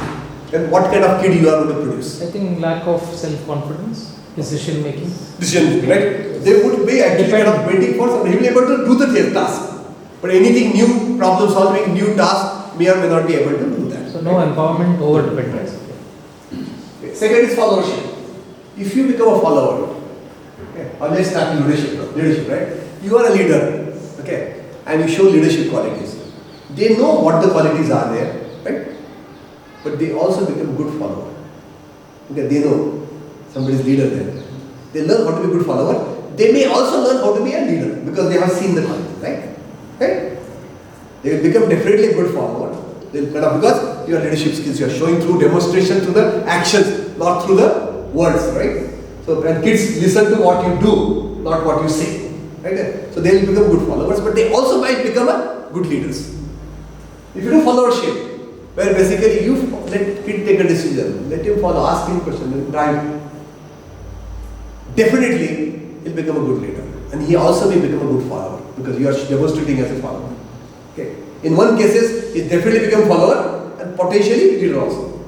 S1: Then what kind of kid you are going to produce?
S2: I think lack of self-confidence, decision making.
S1: Decision, right? They would be actually kind of waiting for somebody. He will be able to do the task. But anything new, problem solving, new task, may or may not be able to do that.
S2: So no empowerment over dependence.
S1: Okay. Second is followership. If you become a follower, okay, or let's start leadership, right? You are a leader, okay, and you show leadership qualities. They know what the qualities are there, right? But they also become good follower. Okay, they know somebody's leader there. They learn how to be good follower. They may also learn how to be a leader because they have seen the qualities, right? Right? They will become definitely a good follower. Because your leadership skills you are showing through demonstration, through the actions, not through the words, right? So when kids listen to what you do, not what you say, right? So they will become good followers, but they also might become a good leaders. If you do followership, where basically you let kid take a decision, let him follow, ask him questions, and drive. Definitely, he'll become a good leader, and he also may become a good follower because you are demonstrating as a follower. Okay. In one cases, he definitely become follower and potentially leader also.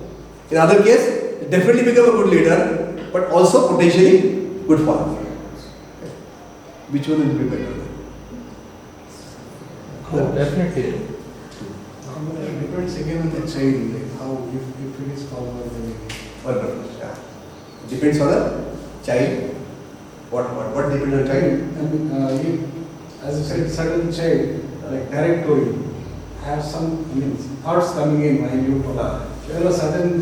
S1: In other case, he definitely become a good leader, but also potentially good follower. Okay. Which one will be better?
S2: Oh, definitely.
S5: It depends again on the child, like how, if it is follower, then
S1: Wonderful. Yeah. Depends on the child. What depends on the child?
S5: if, as I said, certain child, like directory, have some thoughts coming in while you follow. There are certain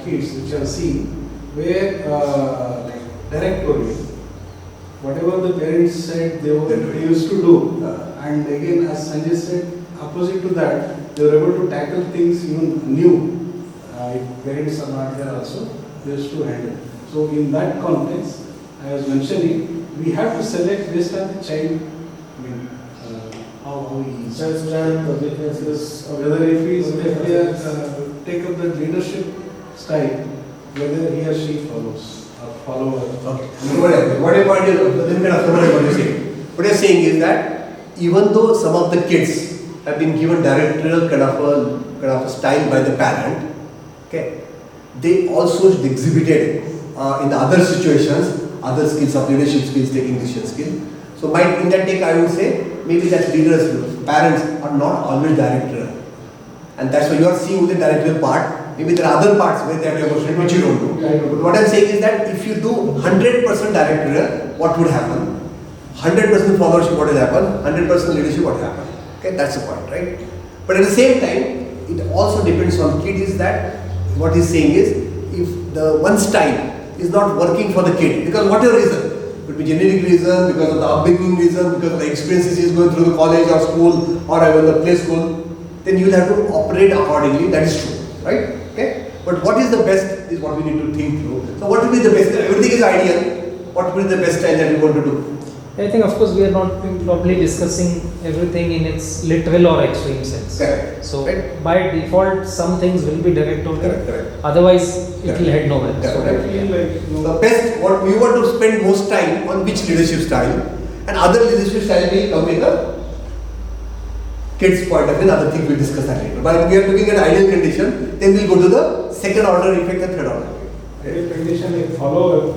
S5: kids which are seen where like directory, whatever the parents said they used to do, and again as Sanjay said, opposite to that, they were able to tackle things even new. If parents are not there also, they used to handle. So in that context, I was mentioning, we have to select based on the child, how he is.
S3: Child's strength, the weaknesses,
S5: Whether if he is, take up the leadership style, whether he or she follows or follower.
S1: Okay. What your point is, what you're saying. What you're saying is that even though some of the kids have been given directorial kind of a style by the parent, okay, they also exhibited in the other situations, other skills of leadership skills, taking decision skill. So in that take, I would say, maybe that leaders, parents are not always directorial. And that's why you are seeing only the directorial part. Maybe there are other parts where they have demonstrated which you don't do. But what I'm saying is that if you do 100% directorial, what would happen? 100% followership, what will happen? 100% leadership, what will happen? Okay, that's the point, right? But at the same time, it also depends on kid is that, what he's saying is, if the one style is not working for the kid, because whatever reason, it could be genetic reason, because of the upbringing reason, because of the experiences he is going through the college or school or even the play school, then you will have to operate accordingly, that is true, right? Okay? But what is the best is what we need to think through. So what will be the best? Everything is ideal. What will be the best style that we want to do?
S2: I think, of course, we are not probably discussing everything in its literal or extreme sense.
S1: Correct.
S2: So,
S1: right?
S2: by default, some things will be directorial.
S1: Correct.
S2: Otherwise, it will head nowhere.
S1: Correct.
S2: So,
S5: I feel like,
S1: The best, what we want to spend most time on which leadership style, and other leadership style will come in the kids' point of view, other things we'll discuss that later. But if we are looking at ideal condition, then we'll go to the second order effect and third order.
S5: ideal condition like follower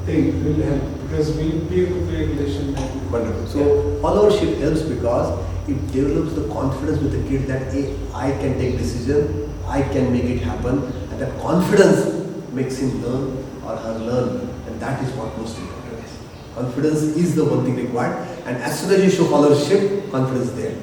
S5: thing will help because we peer-to-peer relation.
S1: Wonderful. So followership helps because it develops the confidence with the kid that hey, I can take decision, I can make it happen, and that confidence makes him learn or her learn, and that is what most important is. Confidence is the one thing required, and as soon as you show followership, confidence is there.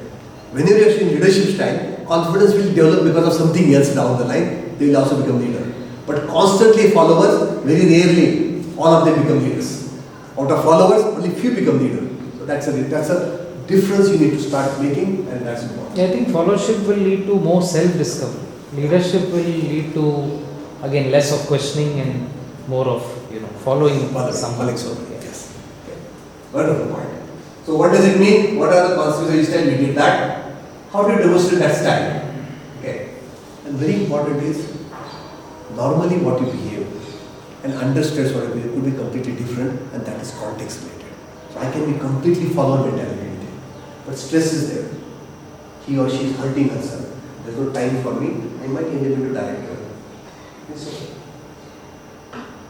S1: Whenever you are showing leadership style, confidence will develop because of something else down the line. They will also become leader. But constantly followers, very rarely, all of them become leaders. Out of followers, only few become leader. So that's a difference you need to start making, and that's important.
S2: I think followership will lead to more self-discovery. Leadership will lead to, again, less of questioning and more of, following someone.
S1: Yes. Okay. Wonderful point. So what does it mean? What are the consequences? Style? We did that. How do you demonstrate that style? Okay. And very important is normally what you behave and under stress what you behave could be completely different, and that is context related. So I can be completely follower mentality, but stress is there. He or she is hurting herself. There's no time for me. I might end up into director. It's okay.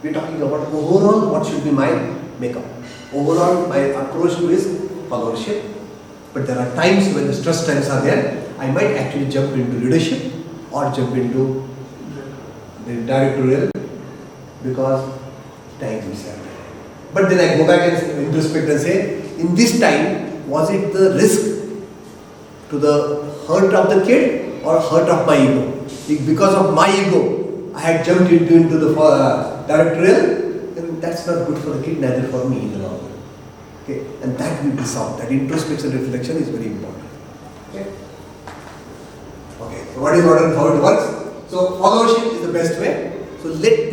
S1: We're talking about overall what should be my makeup. Overall, my approach to is followership. But there are times when the stress times are there, I might actually jump into leadership or jump into the directorial because time is there. But then I go back and introspect and say, in this time, was it the risk to the hurt of the kid or hurt of my ego? If because of my ego, I had jumped into the directorial, then that's not good for the kid, neither for me in the long run. Okay, and that will be solved. That introspection reflection is very important. Okay. Okay. So what is how it works? So followership is the best way. So let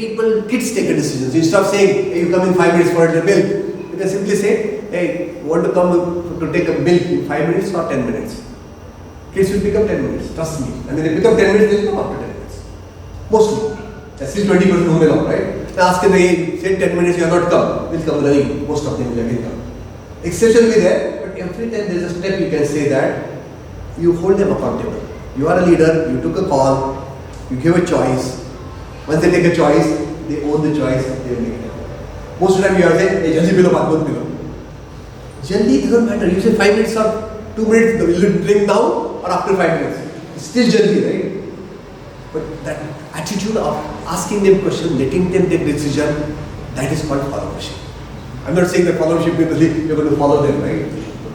S1: kids take a decision. So instead of saying, hey, you come in 5 minutes for a milk, you can simply say, hey, you want to come to take a milk in 5 minutes or 10 minutes? Kids will pick up 10 minutes, trust me. And when they pick up 10 minutes, they will come after 10 minutes. Mostly. That's still 20% who may not, right? Now ask them, hey, say 10 minutes you have not come, will come running. Most of them will again come. Exception will be there, but every time there is a step you can say that you hold them accountable. You are a leader, you took a call, you give a choice. Once they take a choice, they own the choice, they will make it. Most of the time you are saying, hey, jaldi pilo, baat mat pilo. Jaldi doesn't matter. You say 5 minutes or 2 minutes, will you drink now or after 5 minutes? It's still jaldi, right? But that attitude of asking them questions, letting them take decision, that is called followership. I'm not saying that followership means you're going to follow them, right?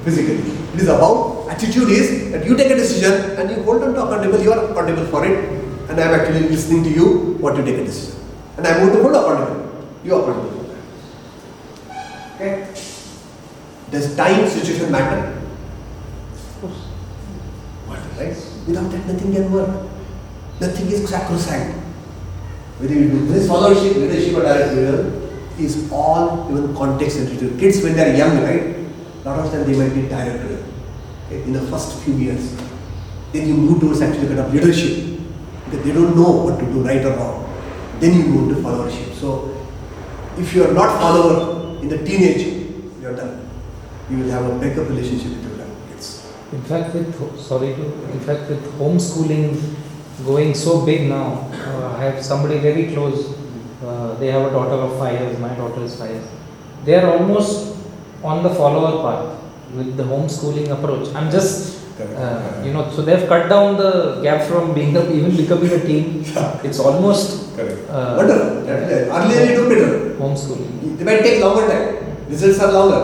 S1: Physically. It is about, attitude is that you take a decision and you hold on to accountable, you are accountable for it. And I am actually listening to you, what you take a decision. And I am going to hold accountable. You are accountable for that. Okay? Does time, situation matter? Of course. Matter, right? Without that, nothing can work. Nothing is sacrosanct. Whether you do this followership, leadership or directorial, is all even context sensitive. Kids when they are young, right? A lot of time they might be directorial. Okay? In the first few years. Then you move towards actually kind of leadership. Because they don't know what to do, right or wrong. Then you move to followership. So, if you are not follower in the teenage, you are done. You will have a breakup relationship with your kids.
S2: In fact, with homeschooling going so big now, I have somebody very close. They have a daughter of 5 years. My daughter is 5 years. They are almost on the follower path with the homeschooling approach. I'm just so they've cut down the gap from even becoming a teen. It's almost
S1: wonderful. Earlier you do better.
S2: Homeschooling.
S1: They might take longer time. Results are longer.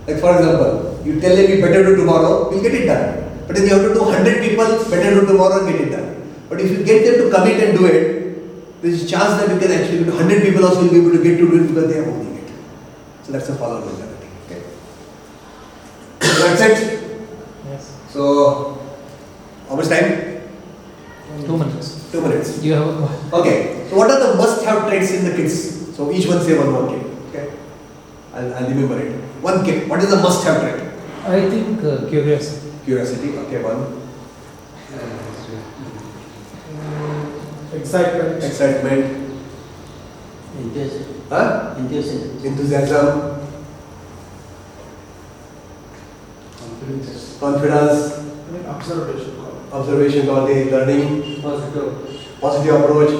S1: Like for example, you tell them you better do tomorrow, you'll get it done. But then you have to do 100 people, better do tomorrow and get it done. But if you get them to commit and do it, there is a chance that you can actually do 100 people also will be able to get to do it because they are owning it. So that's a follower mentality. Okay. So that's it.
S2: Yes.
S1: So, how much time?
S2: 2 minutes.
S1: 2 minutes.
S2: You have a
S1: Okay. So what are the must-have traits in the kids? So each one say one kid. Okay. I'll remember it. One kid. What is the must-have trait?
S2: I think curiosity.
S1: Curiosity. Okay, one.
S3: Excitement.
S1: Excitement.
S4: Enthusiasm.
S1: Enthusiasm. Confidence.
S3: Observation.
S1: Observation quality. Learning. Positive approach.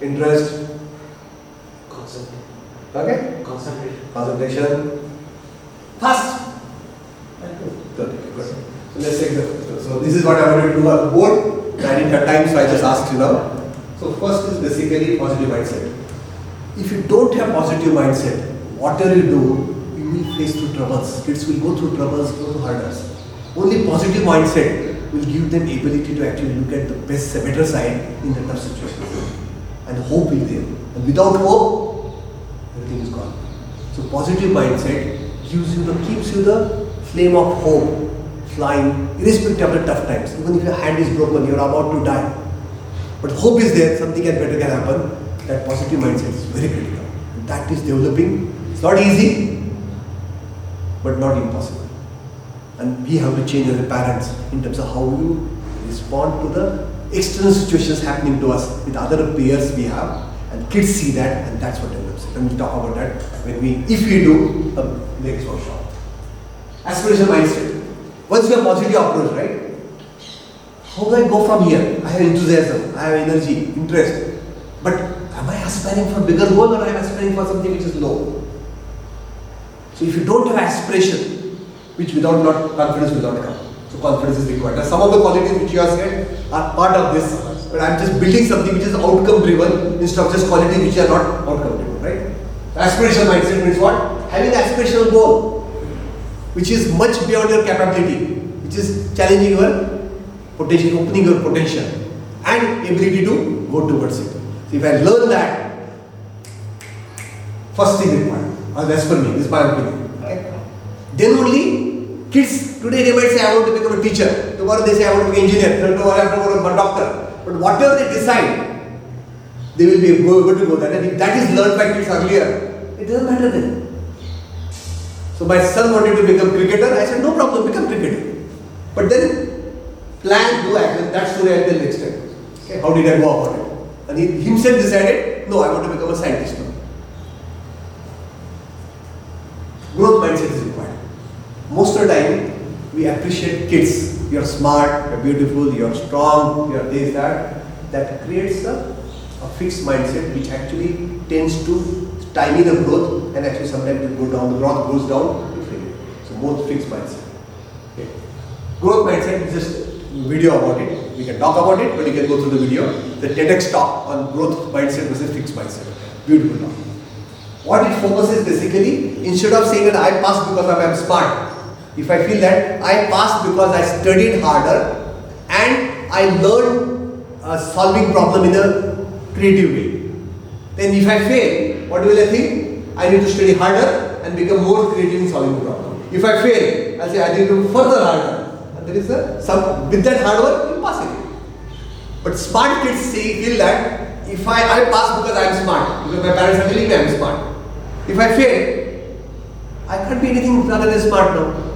S1: Interest. Okay. Concentration. Fast. Good. So let's take so this is what I wanted to do on board. I didn't have time, so I just asked you now. So first is basically positive mindset. If you don't have positive mindset, whatever you do, you will face through troubles. Kids will go through troubles, go through hurdles. Only positive mindset will give them ability to actually look at the better side in the tough situations. And hope will be there. And without hope, everything is gone. So positive mindset keeps you the flame of hope flying, irrespective of the tough times. Even if your hand is broken, you are about to die. But hope is there, something better can happen. That positive mindset is very critical. That is developing. It's not easy, but not impossible. And we have to change as a parents in terms of how you respond to the external situations happening to us with other peers we have. And kids see that, and that's what develops it. And we'll talk about that if we do a next workshop. Aspirational mindset. Once you have positive approach, right? How do I go from here? I have enthusiasm, I have energy, interest. But am I aspiring for bigger goal, or am I aspiring for something which is low? So if you don't have aspiration, which without not confidence will not come. So confidence is required. Now some of the qualities which you have said are part of this, but I am just building something which is outcome driven instead of just qualities which are not outcome driven, right? Aspirational mindset means what? Having an aspirational goal, which is much beyond your capability, which is challenging your potential, opening your potential, and ability to go towards it. So if I learn that, first thing required, as per me, this is my opinion. Okay? Then only kids, today they might say I want to become a teacher, tomorrow they say I want to be an engineer, tomorrow I want to become a doctor. But whatever they decide, they will be able to go there. And if that is learned by kids earlier, it doesn't matter then. So my son wanted to become cricketer, I said no problem, become cricketer. But then plan, do action, that story I'll tell next time. Okay? How did I go about it? And he himself decided, no, I want to become a scientist now. Growth mindset is required. Most of the time, we appreciate kids. You're smart, you're beautiful, you're strong, you're this, that. That creates a fixed mindset which actually tends to stymie the growth, and actually sometimes it go down, the growth goes down, it fails. So both fixed mindset. Okay. Growth mindset is just a video about it. We can talk about it, but you can go through the video. The TEDx talk on growth mindset versus fixed mindset. Beautiful talk. What it focuses basically, instead of saying that I passed because I am smart, if I feel that I passed because I studied harder and I learned solving problem in a creative way. Then if I fail, what will I think? I need to study harder and become more creative in solving the problem. If I fail, I'll say I need to further harder. And there is with that hard work, impossible. But smart kids feel that if I pass because I am smart, because my parents are telling me I am smart. If I fail, I can't be anything other than smart now.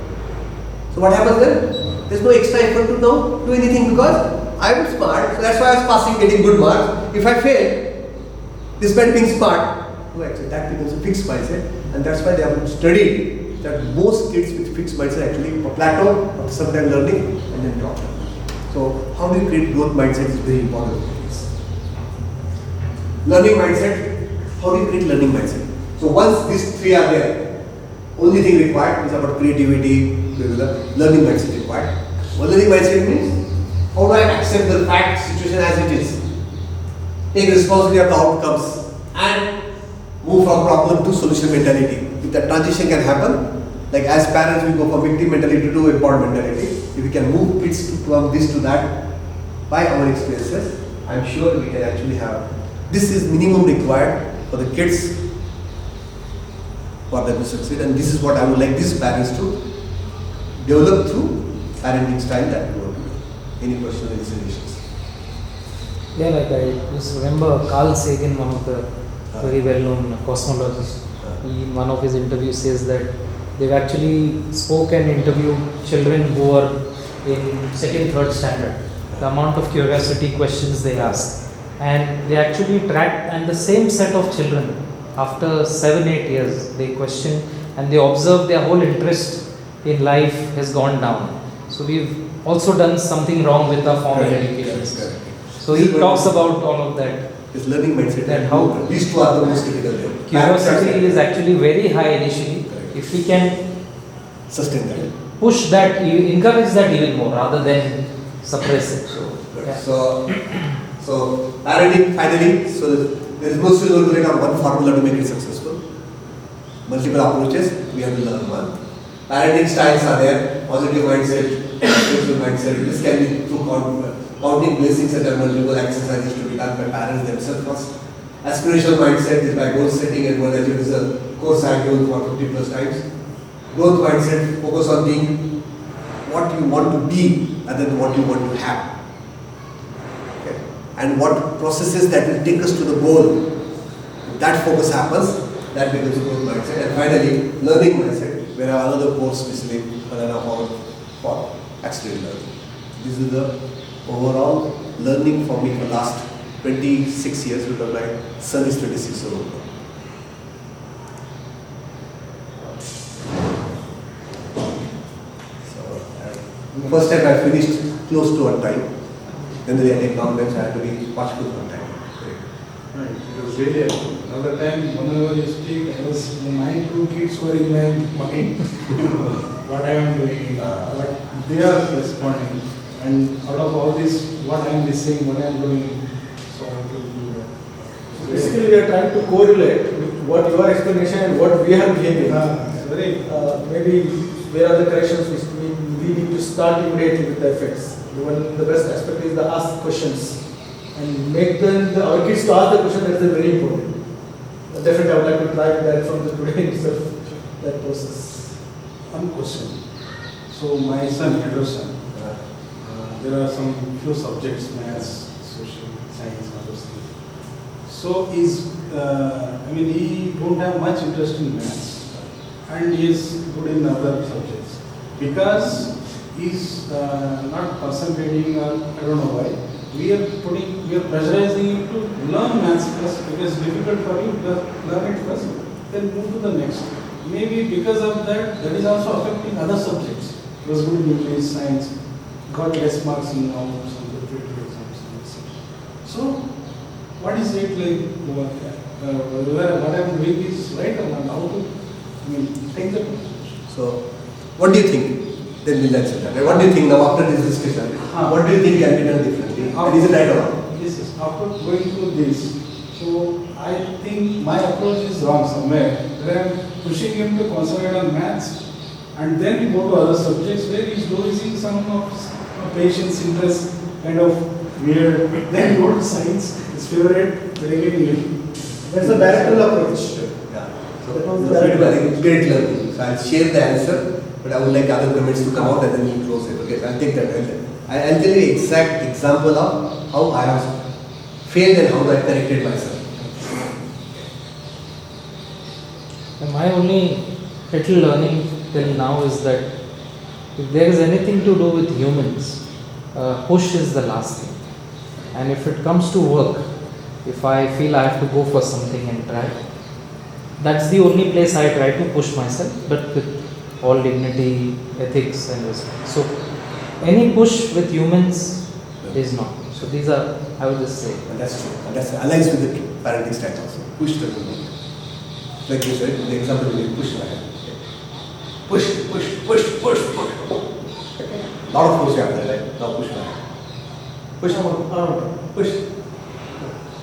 S1: So what happens then? There's no extra effort to now do anything because I am smart, so that's why I was passing, getting good marks. If I fail, despite being smart, that becomes a fixed mindset, and that's why they have studied that most kids with fixed mindset actually plateau after some time learning and then drop. So how do you create growth mindset is very important. Learning mindset, how do you create learning mindset? So once these three are there, only thing required is about creativity, learning mindset required. What learning mindset means? How do I accept the fact situation as it is? Take responsibility of the outcomes and move from problem to solution mentality. If that transition can happen, like as parents we go from victim mentality to empowered mentality. If we can move kids from this to that by our experiences, I'm sure we can actually have. This is minimum required for the kids for them to succeed, and this is what I would like these parents to develop through parenting style that we want to do. Any questions, any suggestions?
S2: Yeah, like I just remember Carl Sagan, one of the very well-known cosmologists. He, in one of his interviews, says that they've actually spoke and interviewed children who are in second, third standard. The amount of curiosity questions they ask, and they actually tracked, and the same set of children, after 7-8 years, they question and they observe their whole interest in life has gone down. So we've also done something wrong with our formal education. So he talks about all of that.
S1: His learning mindset.
S2: That how
S1: these two are the most critical there.
S2: Curiosity is actually very high initially.
S1: Correct.
S2: If we can
S1: sustain that,
S2: push that, encourage that even more rather than suppress it. So, yeah.
S1: So parenting finally. So there is no silver bullet or one formula to make it successful. Multiple approaches, we have to learn one. Parenting styles are there, positive mindset, positive mindset. This can be through counting blessings and multiple exercises to be done by parents themselves first. Aspirational mindset is by goal setting and goal achievement is a course I do for 50+ times. Growth mindset, focus on being what you want to be rather than what you want to have. Okay. And what processes that will take us to the goal. If that focus happens, that becomes a growth mindset. And finally, learning mindset, where I have another course specific for accelerated learning. This is the overall learning for me for last 26 years, because my son is 26 years old. So, first time I finished close to on time. Then the acknowledgments I had to be watchful on time.
S5: Right, it was really another time, whenever you speak, I was, my two kids were in my mind, what I am doing, what they are responding, and out of all this, what I am missing, what I am doing, so I have to do that.
S3: Basically, we are trying to correlate with what your explanation and what we are behaving. Maybe where are the corrections which we need to start immediately with the effects. One the best aspect is the ask questions and make them our kids to ask the question. That is very important. Definitely, I would like to try that from the today itself. That process.
S5: One question. So my son, elder son, there are some few subjects, maths, social science, other things. So he don't have much interest in maths, and he is good in other subjects because he's not concentrating on, I don't know why. We are pressurizing him to learn maths first because it's difficult for him to learn it first, then move to the next. Maybe because of that is also affecting other subjects. He was good in English, science, got less marks in now some preparatory exams. So, what is it like? What I am doing is right or not? How to take the.
S1: So, what do you think? Then we'll answer that. What do you think now after this discussion? What do you think can be done differently? And is it right or wrong?
S5: Yes, after going through this, so I think my approach is wrong somewhere. Where I am pushing him to concentrate on maths and then go to other subjects where he is losing some of patience, interest, kind of weird. Then go to science, his favorite,
S3: That's a parallel approach.
S1: Yeah. So, great learning. So, I'll share the answer, but I would like other comments to come out and then we'll close it. Okay, so I'll take that. I'll tell you exact example of how I have failed and how I corrected myself.
S2: And my only little learning till now is that if there is anything to do with humans, push is the last thing. And if it comes to work, if I feel I have to go for something and try, that's the only place I try to push myself, but with all dignity, ethics and respect. So any push with humans is not. So these are, I would just say.
S1: And that's true. And that's aligns with the parenting style also. Push the learning. Like you said, the example will be push. Push. Lot of push happening, right? Now push. Push.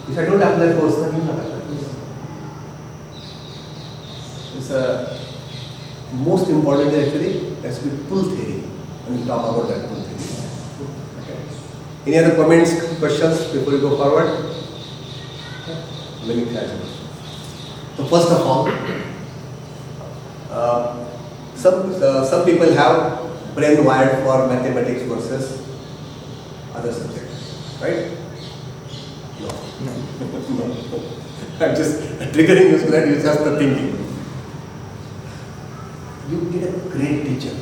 S1: If I don't apply force, then you not apply force. It's a most important actually has to be pull theory. And we'll talk about that pull theory. Okay. Any other comments, questions before we go forward? Many thanks. So first of all, some people have brain wired for mathematics versus other subjects, right? No. I'm just triggering you so that you just the thinking. You get a great teacher.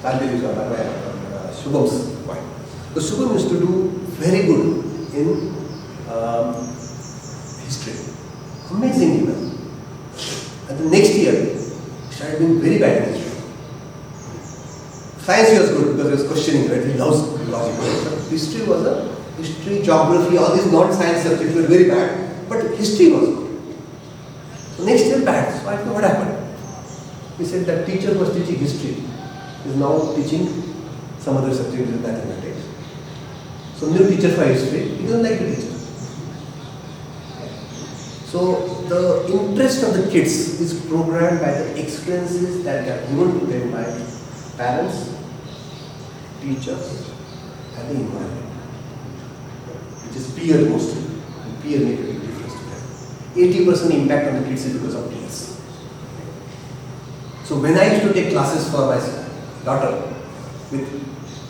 S1: So I'll tell you Shubham's point. So Shubham used to do very good in history. Amazingly well. And the next year, he started doing very bad in history. Science was good because he was questioning, right? He loves logic. History was history, geography, all these non-science subjects were very bad, but history was good. So next year bad. So I don't know what happened. He said that teacher was teaching history, is now teaching some other subject in mathematics. So new teacher for history, he doesn't like the teacher. So the interest of the kids is programmed by the experiences that are given to them by parents, teachers, and the environment, which is peer mostly. And peer make a big difference to them. 80% impact on the kids is because of peers. So when I used to take classes for my daughter with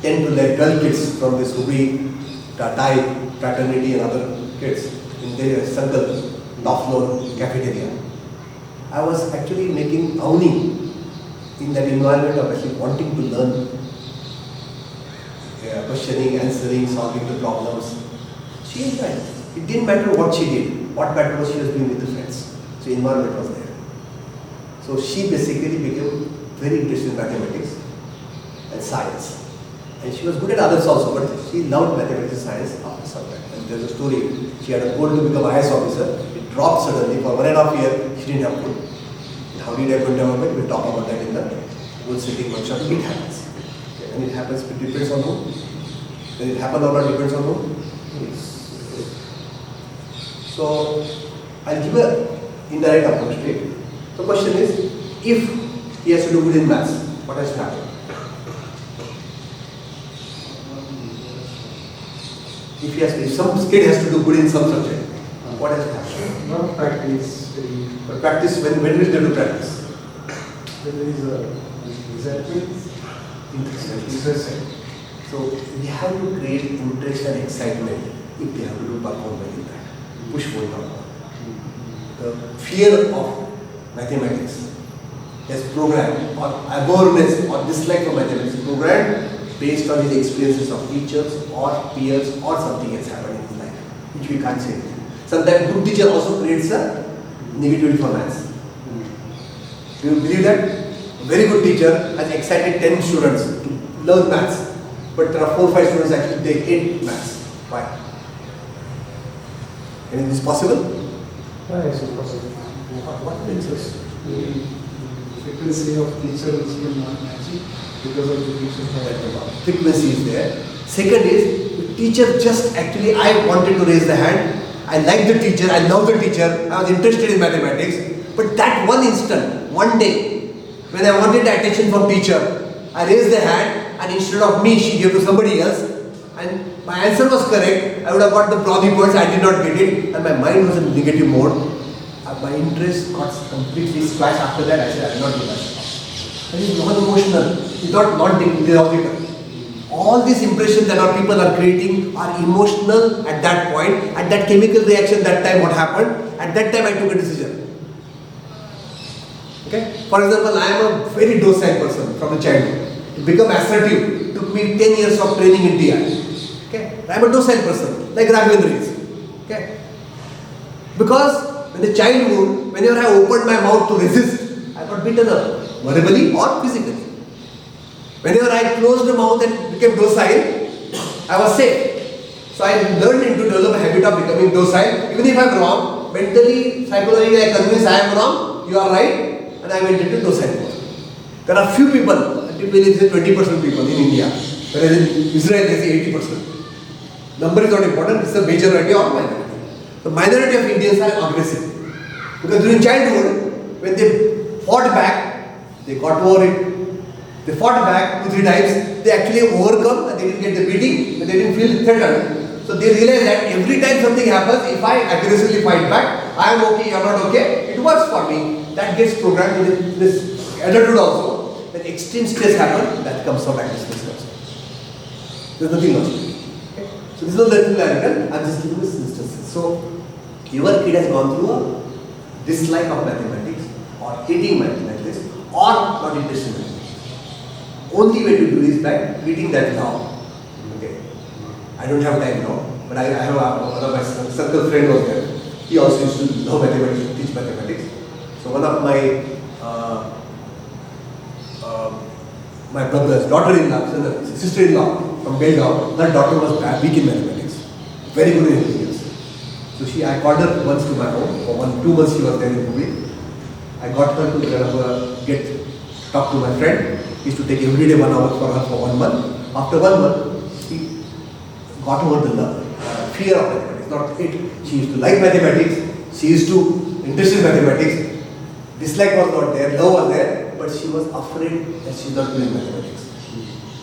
S1: 10 to 12 kids from this Ruby, Thai, fraternity and other kids in their circle, top floor cafeteria, I was actually making Avni in that environment of actually wanting to learn, questioning, answering, solving the problems. She enjoyed. It didn't matter what she did. What mattered was she was doing with the friends. So environment was there. So she basically became very interested in mathematics and science. And she was good at others also, but she loved mathematics and science after some time. And there's a story, she had a goal to become IAS officer. It dropped suddenly for 1.5 years, she didn't have goal. How did I develop it? We'll talk about that in the goal setting workshop. It happens. Okay. And it happens, it depends on whom. When it happens or not depends on whom. So, I'll give a indirect approach to it. The question is, if he has to do good in maths, what has to happen? If some kid has to do good in some subject, what has to happen?
S5: Not practice.
S1: But practice, when will they do practice?
S5: There is a interest.
S1: So we have to create interest and excitement if they have to do perform well in that. Push forward. The fear of mathematics is programmed, or abhorrence or dislike for mathematics is programmed based on his experiences of teachers or peers or something else happened in his life, which we can't say. Sometimes good teacher also creates a negativity for maths. Do you believe that? A very good teacher has excited 10 students to learn maths, but there are 4 or 5 students actually they hate maths. Why? And is this possible?
S5: Yes, it's possible.
S1: What makes us?
S5: The frequency of teacher is still not matching because of the teacher.
S1: Frequency is there. Second is, the teacher just actually, I wanted to raise the hand. I like the teacher, I love the teacher, I was interested in mathematics. But that one instant, one day, when I wanted the attention from teacher, I raised the hand and instead of me, she gave to somebody else. And my answer was correct. I would have got the brownie points, I did not get it. And my mind was in negative mode. And my interest got completely squashed after that. I said, I will not do that. It is non-emotional, it's not logical. All these impressions that our people are creating are emotional at that point. At that chemical reaction, that time what happened? At that time I took a decision. Okay? For example, I am a very docile person from the childhood. To become assertive took me 10 years of training in DI. Okay? I am a docile person, like Raghavendra is. Okay? Because in the childhood, whenever I opened my mouth to resist, I got beaten up, verbally or physically. Whenever I closed the mouth and became docile, I was safe. So I learned to develop a habit of becoming docile. Even if I am wrong, mentally, psychologically I convince I am wrong, you are right, and I went into docile mode. There are few people, typically 20% people in India, whereas in Israel they say 80%. Number is not important, it's the majority or minority. The minority of Indians are aggressive. Because during childhood, when they fought back, they got over it. They fought back 2-3 times, they actually overcome and they didn't get the beating, but they didn't feel threatened. So they realized that every time something happens, if I aggressively fight back, I am okay, you are not okay, it works for me. That gets programmed in this adulthood also. When extreme stress happens, that comes out aggressiveness comes out. There is nothing else. Okay? So this is not nothing radical, I am just giving this instances. So your kid has gone through a dislike of mathematics or hating mathematics or not interested in mathematics. Only way to do is by treating that now. Okay. I don't have time now, but I have one of my circle friend was there. He also used to know mathematics, teach mathematics. So one of my my brother's daughter-in-law, sister-in-law from Belgaum, that daughter was weak in mathematics, very good in engineers. So I called her once to my home. For 2 months she was there in Hubli. I got her to talk to my friend. He used to take every day 1 hour for her for 1 month. After 1 month, she got over the fear of mathematics, not hate. She used to like mathematics. She used to interested in mathematics. Dislike was not there, love was there, but she was afraid that she was not doing mathematics.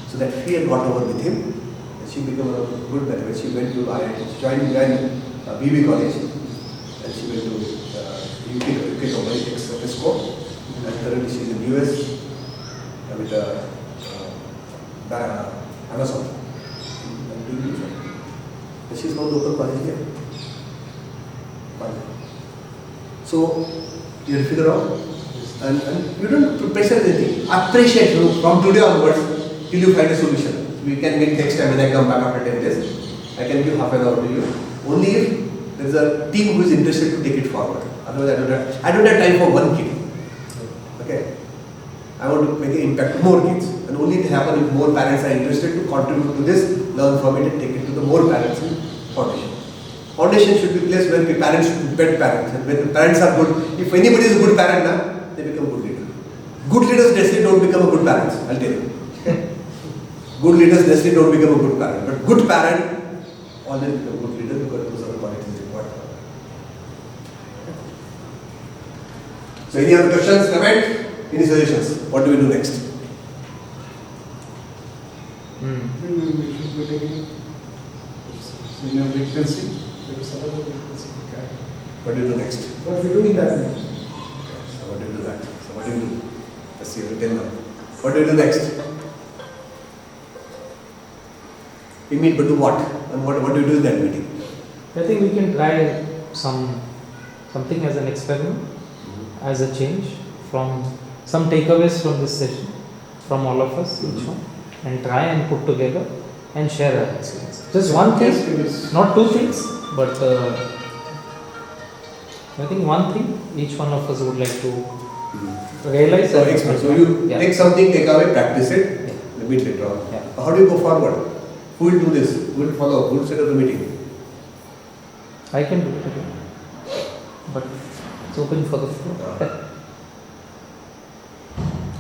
S1: So that fear got over with him. And she became a good mathematician. She went to IIT, she joined BB College, and she went to UK Technical School, and currently she is in US with Amazon. She's going to open college here. So you have to figure out, and you don't pressure anything. Appreciate from today onwards till you find a solution. We can meet next time when I come back after 10 days. I can give half an hour to you. Only if there is a team who is interested to take it forward. Otherwise, I don't have time for one kid. Okay. I want to make an impact more kids, and only it happen if more parents are interested to contribute to this, learn from it, and take it to the more parents in foundation. Foundation should be a place where the parents should be better parents, and when the parents are good, if anybody is a good parent, they become good leaders. Good leaders definitely don't become a good parents. I'll tell you. Good leaders definitely don't become a good parent, but good parent always become good leader because those are the qualities required. So, any other questions, comment, any suggestions? What do we do next?
S5: We should be taking senior vacancy. There is another vacancy. Okay.
S1: What do you do next?
S3: What we do in that way?
S1: So, what do you do that? So, what do you do? Let's see, you tell now. What do you do next? We meet, but do what? And what do you do in that meeting?
S2: I think we can try something as an experiment, as a change from some takeaways from this session, from all of us, each one, and try and put together and share our experience. Just one thing, not two things, but I think one thing each one of us would like to realize.
S1: So, so you take something, take away, practice it, meet later on.
S2: Yeah.
S1: How do you go forward? Who will do this? Who will follow? Who will set up the meeting?
S2: I can do it again, but it's open for the floor.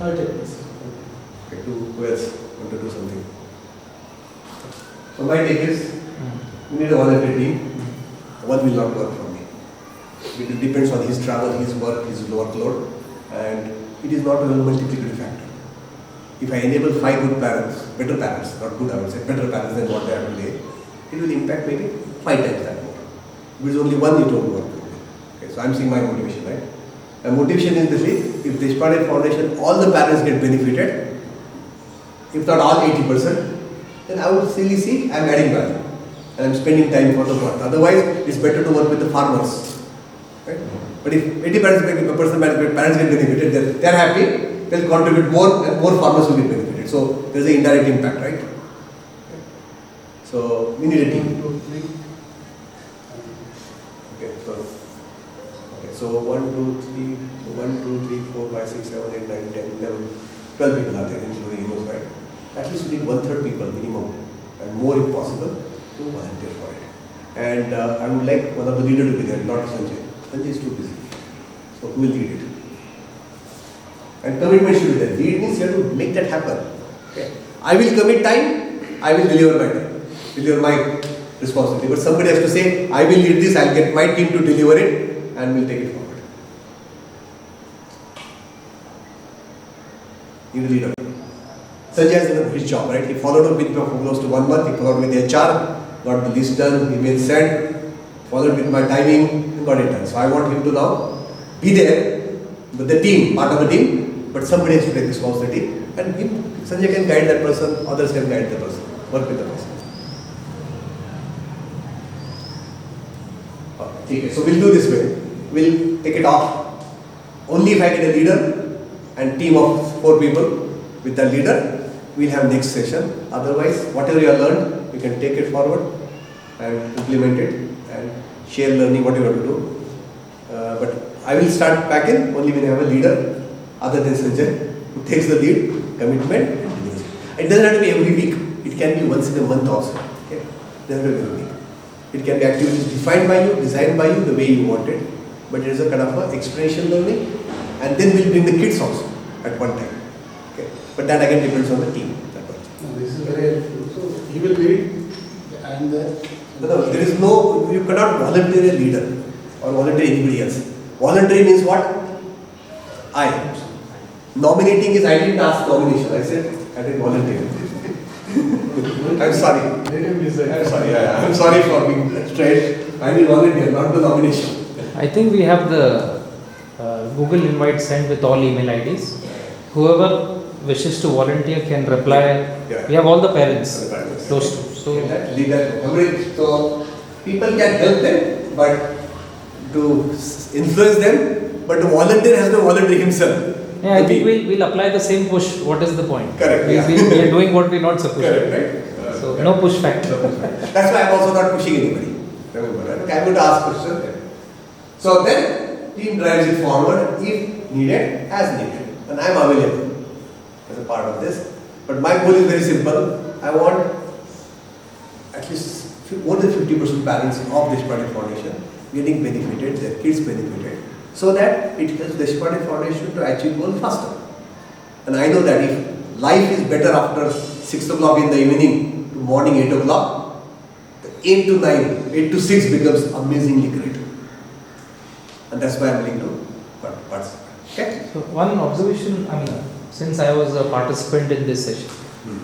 S3: I'll take this.
S1: Okay, who else want to do something? So my take is, we need a volunteer team. One will not work for me. It depends on his travel, his work, his workload, and it is not a multiplicative factor. If I enable 5 good parents, better parents, not good I would say, better parents than what they are today, it will impact maybe 5 times that more. If there is only one, it won't work. Okay, so I am seeing my motivation, right? My motivation is basically, if this foundation, all the parents get benefited, if not all 80%, then I would still see I am adding value and I am spending time for the work. Otherwise, it's better to work with the farmers. Right? But if 80% parents get benefited, they are happy, they'll contribute more and more farmers will get benefited. So there is an indirect impact, right? So we need a team. So 1, 2, 3, 4, 5, 6, 7, 8, 9, 10, 11, 12 people are there, including Inos, right? At least we need 1/3 people minimum, and more if possible, to volunteer for it. And I would like one of the leaders to be there, not Sanjay. Sanjay is too busy. So who will lead it? And commitment should be there. Lead means you have to make that happen. Okay. I will commit time, I will deliver my time, deliver my responsibility. But somebody has to say, I will lead this, I'll get my team to deliver it, and we'll take it forward. You need a leader. Sanjay has done his job, right? He followed up with close to 1 month, he followed with HR, got the list done, email sent, followed with my timing, and got it done. So I want him to now be there with the team, part of the team, but somebody has to take responsibility, and Sanjay can guide that person, others can guide the person, work with the person. Okay, so we'll do this way. We'll take it off. Only if I get a leader and team of 4 people with the leader, we'll have next session. Otherwise, whatever you have learned, you can take it forward and implement it and share learning, what you want to do. But I will start back in only when I have a leader other than Sanjay who takes the lead, commitment, and delivers. It doesn't have to be every week. It can be once in a month also. Okay? It doesn't have to be every week. It can be activities defined by you, designed by you the way you want it. But it is a kind of a experiential learning, and then we'll bring the kids also at one time. Okay? But that again depends on the team.
S5: This is very helpful. So he will lead, and
S1: No, there is no, you cannot volunteer a leader or volunteer anybody else. Voluntary means what? I. Nominating is, I didn't ask nomination. I said, I didn't volunteer. I'm sorry. I'm sorry. I'm sorry for being straight. I didn't volunteer, not the nomination.
S2: I think we have the Google invite sent with all email IDs. whoever wishes to volunteer can reply.
S1: Yeah.
S2: We have all the parents
S1: The parents.
S2: close to. So
S1: Leader, so people can help them, but to influence them, but to volunteer has to volunteer himself.
S2: yeah, I
S1: To
S2: think
S1: be-
S2: we'll apply the same push. What is the point?
S1: Correct, yeah.
S2: We are doing what we're not supposed
S1: Correct,
S2: to.
S1: right?
S2: So no push factor.
S1: That's why I'm also not pushing anybody. Remember, right? Okay, I'm going to ask questions. So then, team drives it forward if needed, as needed. And I'm available as a part of this. But my goal is very simple. I want at least more than 50% parents of Deshpande Foundation getting benefited, their kids benefited, so that it helps Deshpande Foundation to achieve goal faster. And I know that if life is better after 6 o'clock in the evening to morning 8 o'clock, 8 to 9, 8 to 6 becomes amazingly great. And that's why I'm willing to participate. Okay?
S2: So one observation, I mean, since I was a participant in this session,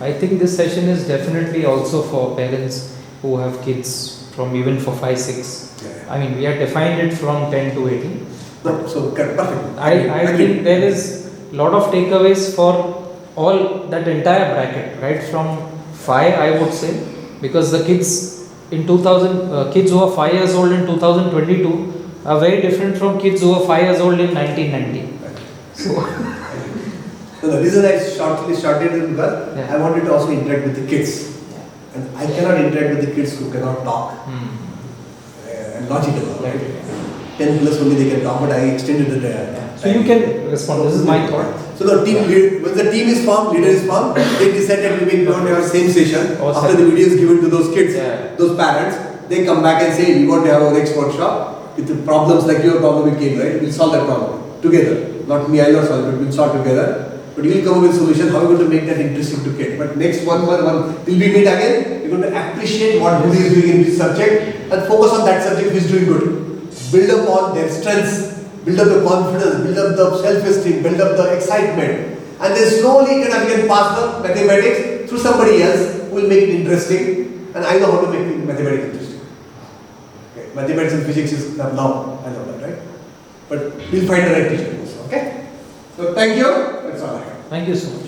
S2: I think this session is definitely also for parents who have kids from even for 5, 6.
S1: Yeah.
S2: I mean, we have defined it from 10 to 18.
S1: No, so correct, perfect.
S2: I think there is a lot of takeaways for all that entire bracket, right from 5, I would say, because the kids in 2000, kids who are 5 years old in 2022 are very different from kids who are 5 years old in 1990. So
S1: So the reason I started it because
S2: Yeah.
S1: I wanted to also interact with the kids.
S2: Yeah.
S1: And I cannot interact with the kids who cannot talk and logical, right? 10 plus only they can talk, but I extended the
S2: So you can respond. This is my thought.
S1: So the team, when the team is formed, leader is formed, they decided we will have a same session.
S2: Awesome.
S1: After the video is given to those kids,
S2: Yeah.
S1: those parents, they come back and say, we want to have our next workshop with the problems like your problem we came, right? We'll solve that problem together. Not me, I'll not solve it, we'll solve together. But you will come up with a solution, how are we going to make that interesting to kids? But next one, till we meet again, we're going to appreciate what Budi is doing in this subject and focus on that subject which is doing good. Build up on their strengths, build up the confidence, build up the self-esteem, build up the excitement. And then slowly kind of you can pass the mathematics through somebody else who will make it interesting. And I know how to make mathematics interesting. Okay. Mathematics and physics is now, I know that, right? But we'll find the right teacher. Okay? So thank you. That's all I have.
S2: Thank you so much.